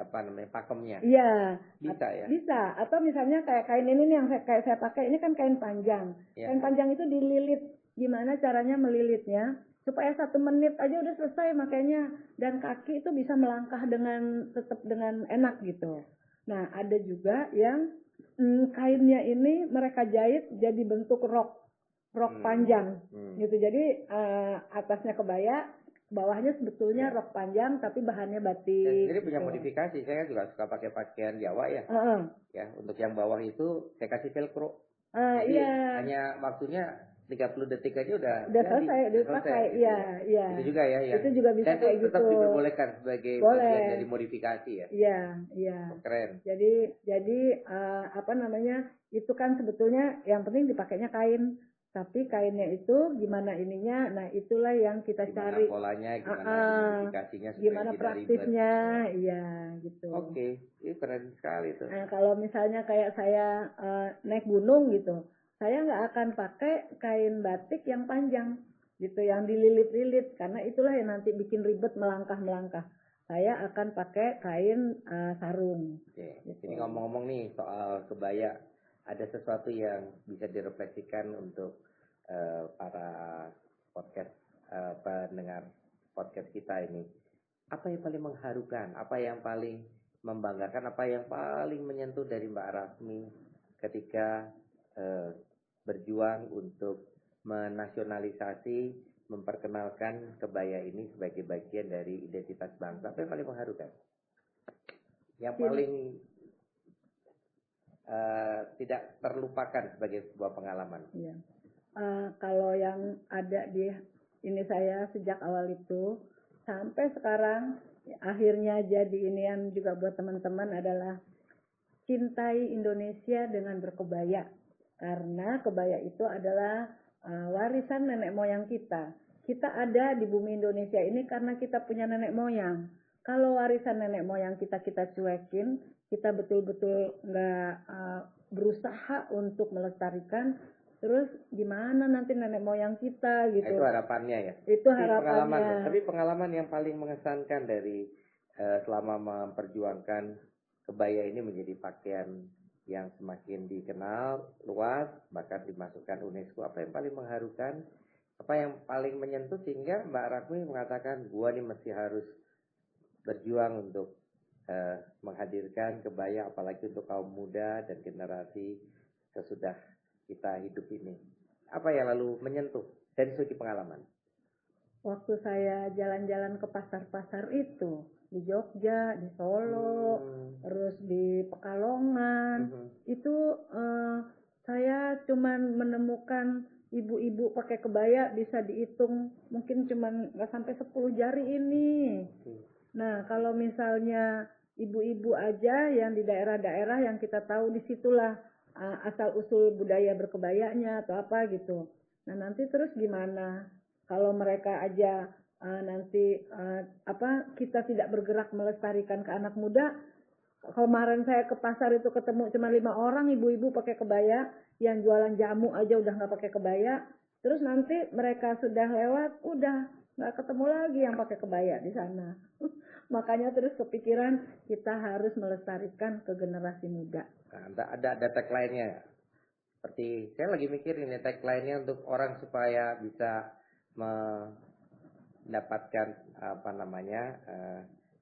pakemnya. Iya. Bisa ya. Bisa. Atau misalnya kayak kain ini nih yang saya pakai ini kan kain panjang. Kain panjang itu dililit. Gimana caranya melilitnya supaya 1 menit aja udah selesai makanya, dan kaki itu bisa melangkah tetap dengan enak gitu. Nah, ada juga yang kainnya ini mereka jahit jadi bentuk rok panjang gitu. Jadi atasnya kebaya, bawahnya sebetulnya rok panjang tapi bahannya batik. Jadi punya modifikasi. Saya juga suka pakai pakaian Jawa ya. Ya, untuk yang bawah itu saya kasih velcro. Jadi hanya waktunya 30 detik aja udah selesai dipakai. Iya. Itu juga ya. Itu juga bisa kayak gitu. Dan tetap diperbolehkan sebagai bagian dari modifikasi ya. Iya. Keren. Jadi itu kan sebetulnya yang penting dipakainya kain. Tapi kainnya itu gimana ininya, nah itulah yang kita cari. Gimana polanya, gimana modifikasinya, gimana praktisnya, iya gitu. Oke, ini keren sekali tuh. Nah, kalau misalnya kayak saya naik gunung gitu, saya nggak akan pakai kain batik yang panjang gitu, yang dililit-lilit, karena itulah yang nanti bikin ribet melangkah-melangkah. Saya akan pakai kain sarung. Oke. Gitu. Ini ngomong-ngomong nih soal kebaya, ada sesuatu yang bisa direfleksikan untuk para pendengar podcast kita ini. Apa yang paling mengharukan, apa yang paling membanggakan, apa yang paling menyentuh dari Mbak Rasmi ketika berjuang untuk menasionalisasi, memperkenalkan kebaya ini sebagai bagian dari identitas bangsa? Apa yang paling mengharukan? Yang paling tidak terlupakan sebagai sebuah pengalaman? Iya. Kalau yang ada di ini saya sejak awal itu sampai sekarang, akhirnya jadi inian juga buat teman-teman adalah cintai Indonesia dengan berkebaya. Karena kebaya itu adalah warisan nenek moyang kita. Kita ada di bumi Indonesia ini karena kita punya nenek moyang. Kalau warisan nenek moyang kita cuekin, kita betul-betul nggak berusaha untuk melestarikan, terus gimana nanti nenek moyang kita gitu. Itu harapannya ya. Itu harapannya. Tapi pengalaman yang paling mengesankan dari selama memperjuangkan kebaya ini menjadi pakaian yang semakin dikenal luas, bahkan dimasukkan UNESCO, apa yang paling mengharukan, apa yang paling menyentuh sehingga Mbak Rasmi mengatakan gua nih mesti harus berjuang untuk menghadirkan kebaya apalagi untuk kaum muda dan generasi sesudah kita hidup ini. Apa yang lalu menyentuh dari segi pengalaman? Waktu saya jalan-jalan ke pasar-pasar itu di Jogja, di Solo, terus di Pekalongan, itu saya cuman menemukan ibu-ibu pakai kebaya bisa dihitung mungkin cuman nggak sampai 10 jari ini. Nah, kalau misalnya ibu-ibu aja yang di daerah-daerah yang kita tahu disitulah asal usul budaya berkebayanya atau apa gitu. Nah, nanti terus gimana? Kalau mereka aja nanti kita tidak bergerak melestarikan ke anak muda. Kemarin saya ke pasar itu ketemu cuma 5 orang ibu-ibu pakai kebaya, yang jualan jamu aja udah nggak pakai kebaya. Terus nanti mereka sudah lewat, udah nggak ketemu lagi yang pakai kebaya di sana. Makanya terus kepikiran kita harus melestarikan ke generasi muda. Nah, ada tagline-nya. Seperti saya lagi mikir ini tagline-nya untuk orang supaya bisa mendapatkan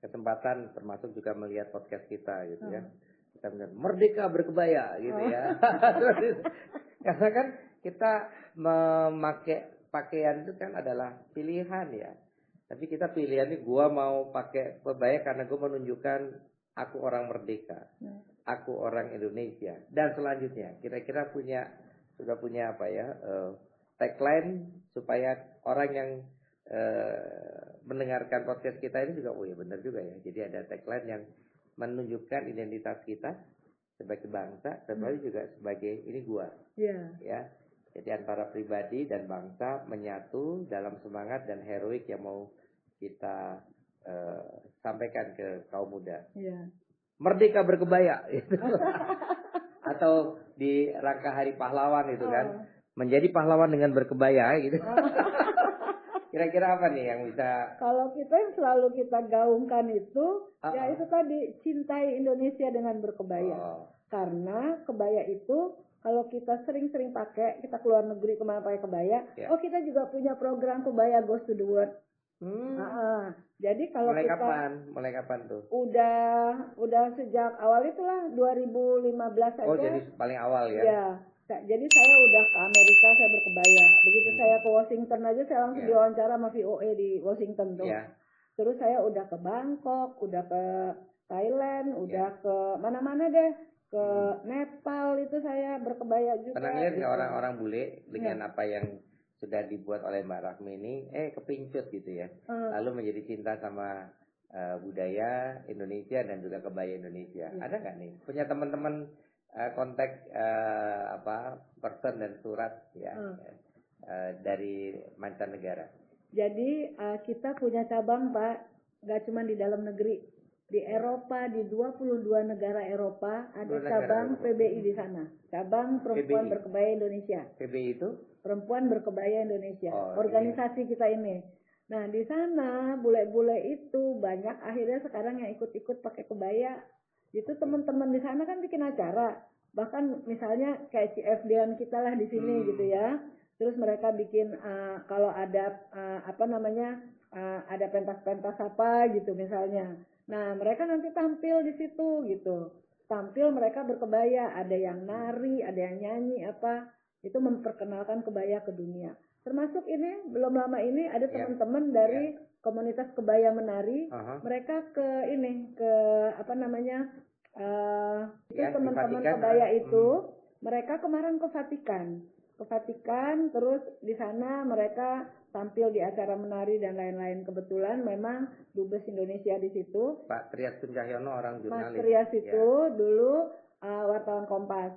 kesempatan termasuk juga melihat podcast kita gitu ya. Kita benar merdeka berkebaya gitu ya. Karena kan kita memakai pakaian itu kan adalah pilihan ya. Tapi kita pilihannya gua mau pakai kebaya karena gua menunjukkan aku orang merdeka. Aku orang Indonesia. Dan selanjutnya kira-kira sudah punya apa ya? Tagline supaya orang yang mendengarkan podcast kita ini juga, oh ya benar juga ya. Jadi ada tagline yang menunjukkan identitas kita sebagai bangsa, tetapi juga sebagai ini gua. Ya. Jadi antara pribadi dan bangsa menyatu dalam semangat dan heroik yang mau kita sampaikan ke kaum muda. Merdeka berkebaya. Atau di rangka Hari Pahlawan itu kan. Menjadi pahlawan dengan berkebaya gitu. Kira-kira apa nih yang bisa? Kalau kita yang selalu kita gaungkan itu, ya itu tadi, cintai Indonesia dengan berkebaya. Karena kebaya itu, kalau kita sering-sering pakai, kita keluar negeri kemana pakai kebaya, kita juga punya program kebaya Goes to the World. Jadi kalau mulai kita kapan tuh? Udah sejak awal itulah 2015 aja. Oh, jadi paling awal ya? Ya. Jadi saya udah ke Amerika, saya berkebaya. Begitu saya ke Washington aja, saya langsung diwawancara sama VOA di Washington tuh. Terus saya udah ke Bangkok, udah ke Thailand, udah ke mana-mana deh. Ke Nepal itu saya berkebaya juga. Pernah lihat nggak orang-orang bule dengan apa yang sudah dibuat oleh Mbak Rahmi ini, kepincut gitu ya. Lalu menjadi cinta sama budaya Indonesia dan juga kebaya Indonesia. Ada nggak nih? Punya teman-teman kontak person dan surat ya dari mancanegara. Jadi kita punya cabang Pak, nggak cuma di dalam negeri, di Eropa, di 22 negara Eropa ada cabang PBI di sana, cabang Perempuan PBI. Berkebaya Indonesia. PBI itu? Perempuan Berkebaya Indonesia, organisasi kita ini. Nah di sana bule-bule itu banyak akhirnya sekarang yang ikut-ikut pakai kebaya. Itu teman-teman di sana kan bikin acara, bahkan misalnya kayak CFD-an kita lah di sini gitu ya. Terus mereka bikin kalau ada ada pentas-pentas apa gitu misalnya. Nah mereka nanti tampil di situ gitu. Tampil mereka berkebaya, ada yang nari, ada yang nyanyi apa. Itu memperkenalkan kebaya ke dunia. Termasuk ini belum lama ini ada teman-teman dari komunitas kebaya menari, mereka teman-teman kebaya itu, mereka kemarin ke Vatikan, terus di sana mereka tampil di acara menari dan lain-lain. Kebetulan memang Dubes Indonesia di situ. Pak Trias Cahyono orang jurnalis. Mas Trias itu dulu wartawan Kompas.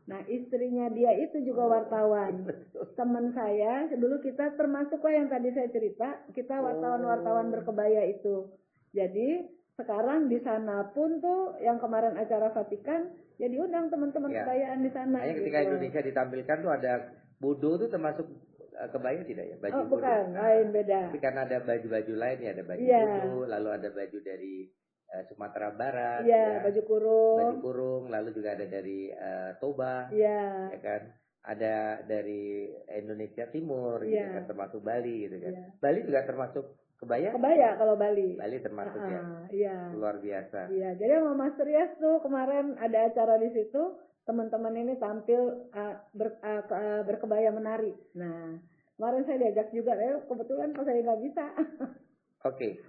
Nah istrinya dia itu juga wartawan. Teman saya dulu kita termasuklah yang tadi saya cerita, kita wartawan-wartawan berkebaya itu. Jadi sekarang di sana pun tuh yang kemarin acara Vatikan, jadi undang teman-teman kebayaan di sana. Hanya ketika Indonesia ditampilkan tuh ada bodo tuh termasuk kebaya tidak ya? Baju bodo. Bukan, lain beda. Tapi karena ada baju-baju lain ya, ada baju bodo, lalu ada baju dari Sumatera Barat, baju kurung, lalu juga ada dari Toba, ya kan, ada dari Indonesia Timur, gitu kan, termasuk Bali, gitu kan. Bali juga termasuk Kebaya? Kebaya kalau Bali. Bali termasuk ya. Iya. Luar biasa. Iya, jadi sama Mas Rias tuh kemarin ada acara di situ, teman-teman ini tampil berkebaya menari. Nah, kemarin saya diajak juga, kebetulan pas saya nggak bisa. Oke,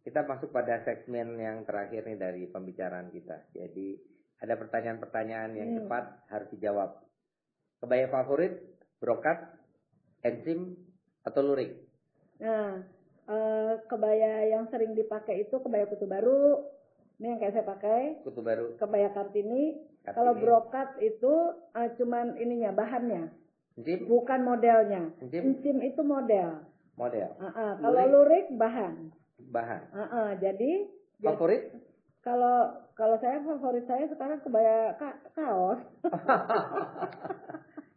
kita masuk pada segmen yang terakhir nih dari pembicaraan kita. Jadi ada pertanyaan-pertanyaan yang cepat harus dijawab. Kebaya favorit, brokat, ensim, atau lurik? Nah, kebaya yang sering dipakai itu kebaya Kutu Baru. Ini yang kayak saya pakai. Kutu Baru. Kebaya Kartini. Kalau brokat itu cuman ininya, bahannya. Ensim? Bukan modelnya. Ensim? Ensim itu model. Model. Kalau lurik bahan. Bahan. Jadi favorit? Kalau saya favorit saya sekarang kebaya kaos.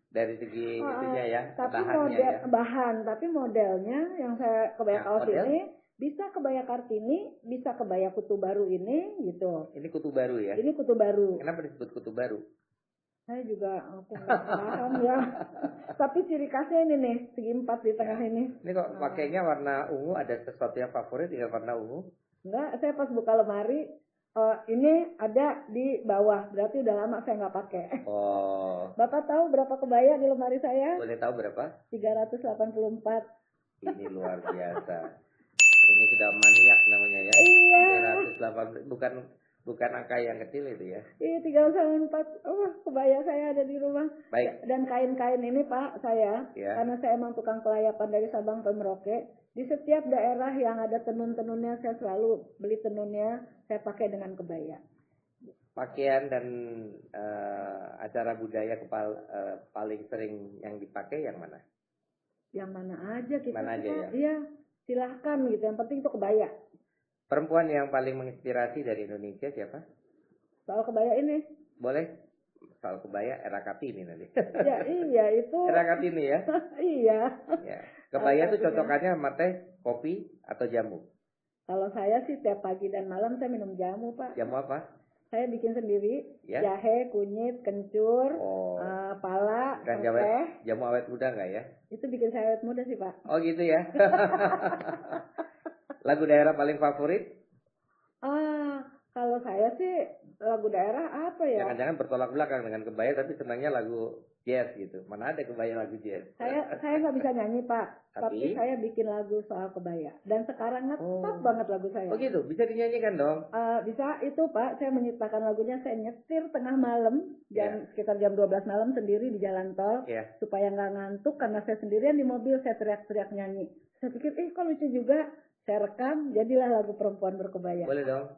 Dari segi itunya ya, tapi bahannya bahan, tapi modelnya yang saya kebaya kaos model? Ini bisa kebaya Kartini, bisa kebaya Kutu Baru ini gitu. Ini Kutu Baru ya? Ini Kutu Baru. Kenapa disebut Kutu Baru? Saya juga aku nggak paham ya. Tapi ciri khasnya ini nih, segi 4 di tengah ini. Ini kok pakainya warna ungu, ada sesuatu yang favorit dengan warna ungu? Enggak, saya pas buka lemari, ini ada di bawah, berarti udah lama saya nggak pakai. Oh. Bapak tahu berapa kebaya di lemari saya? Boleh tahu berapa? 384. Ini luar biasa. Ini sudah maniak namanya ya. Iya. 380, bukan angka yang kecil itu ya. Iya, 384. Kebaya saya ada di rumah. Baik. Dan kain-kain ini Pak, saya, karena saya emang tukang kelayapan dari Sabang sampai Merauke, di setiap daerah yang ada tenun-tenunnya saya selalu beli tenunnya, saya pakai dengan kebaya. Pakaian dan acara budaya paling sering yang dipakai yang mana? Yang mana aja kita. Mana aja ya? Iya, silahkan gitu. Yang penting itu kebaya. Perempuan yang paling menginspirasi dari Indonesia siapa? Soal kebaya ini. Boleh? Soal kebaya era Kartini nanti. Ya, iya itu. Era Kartini ya? Iya. Ya. Kebaya itu cocokannya sama teh, kopi, atau jamu? Kalau saya sih tiap pagi dan malam saya minum jamu Pak. Jamu apa? Saya bikin sendiri, jahe, kunyit, kencur, pala, teh. Jamu awet muda nggak ya? Itu bikin saya awet muda sih Pak. Oh gitu ya. Lagu daerah paling favorit? Kalau saya sih lagu daerah apa ya? Jangan-jangan bertolak belakang dengan kebaya, tapi senangnya lagu jazz gitu. Mana ada kebaya lagu jazz? Saya nggak bisa nyanyi Pak, tapi saya bikin lagu soal kebaya. Dan sekarang ngetop banget lagu saya. Oh gitu, bisa dinyanyikan dong? Bisa itu Pak, saya menciptakan lagunya, saya nyetir tengah malam, sekitar jam 12 malam sendiri di jalan tol, supaya nggak ngantuk karena saya sendirian di mobil, saya teriak-teriak nyanyi. Saya pikir, kok lucu juga, saya rekam, jadilah lagu Perempuan Berkebaya. Boleh dong,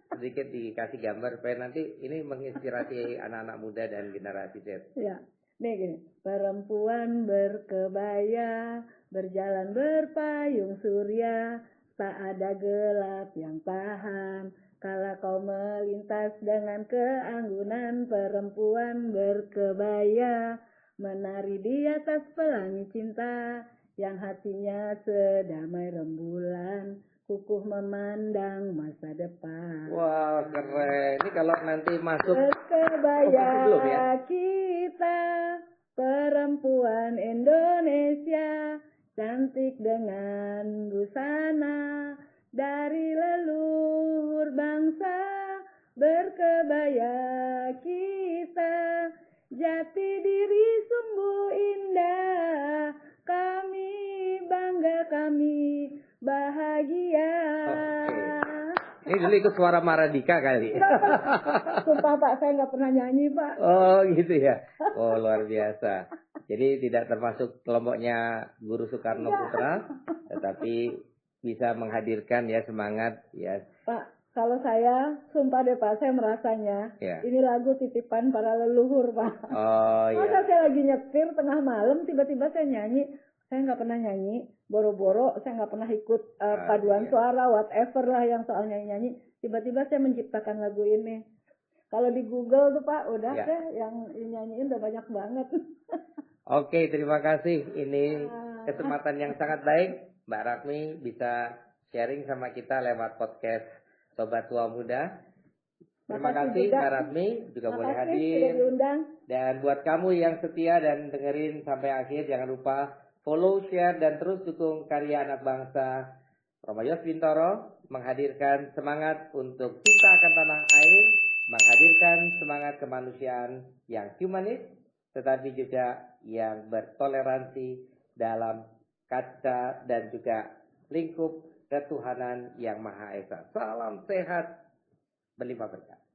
sedikit dikasih gambar supaya nanti ini menginspirasi anak-anak muda dan generasi Z. Ya, nih gini. Perempuan berkebaya, berjalan berpayung surya, tak ada gelap yang tahan. Kala kau melintas dengan keanggunan, perempuan berkebaya, menari di atas pelangi cinta, yang hatinya sedamai rembulan, kukuh memandang masa depan. Wah, keren. Ini kalau nanti masuk berkebaya kita, perempuan Indonesia, cantik dengan busana dari leluhur bangsa. Berkebaya kita, jati diri sungguh indah, kami bangga, kami bahagia. Ini dulu ikut suara Maradika kali. Sumpah Pak, saya nggak pernah nyanyi Pak. Oh gitu ya. Oh luar biasa. Jadi tidak termasuk kelompoknya Guru Soekarno Putra, tetapi bisa menghadirkan ya semangat ya. Pak, kalau saya, sumpah deh Pak, saya merasanya ini lagu titipan para leluhur Pak. Oh iya. Masa saya lagi nyetir tengah malam, tiba-tiba saya nyanyi. Saya nggak pernah nyanyi, boro-boro saya nggak pernah ikut paduan suara, whatever lah yang soal nyanyi-nyanyi. Tiba-tiba saya menciptakan lagu ini. Kalau di Google tuh Pak, udah deh yang nyanyiin udah banyak banget. Oke, terima kasih. Ini kesempatan yang sangat baik. Mbak Ratmi bisa sharing sama kita lewat podcast Sobat Tua Muda. Terima kasih Mbak Ratmi juga boleh hadir. Dan buat kamu yang setia dan dengerin sampai akhir, jangan lupa follow, share, dan terus dukung karya anak bangsa Romo Yos Bintoro menghadirkan semangat untuk cinta akan tanah air, menghadirkan semangat kemanusiaan yang humanis, tetapi juga yang bertoleransi dalam kaca dan juga lingkup ketuhanan yang Maha Esa. Salam sehat, berlimpah berkah.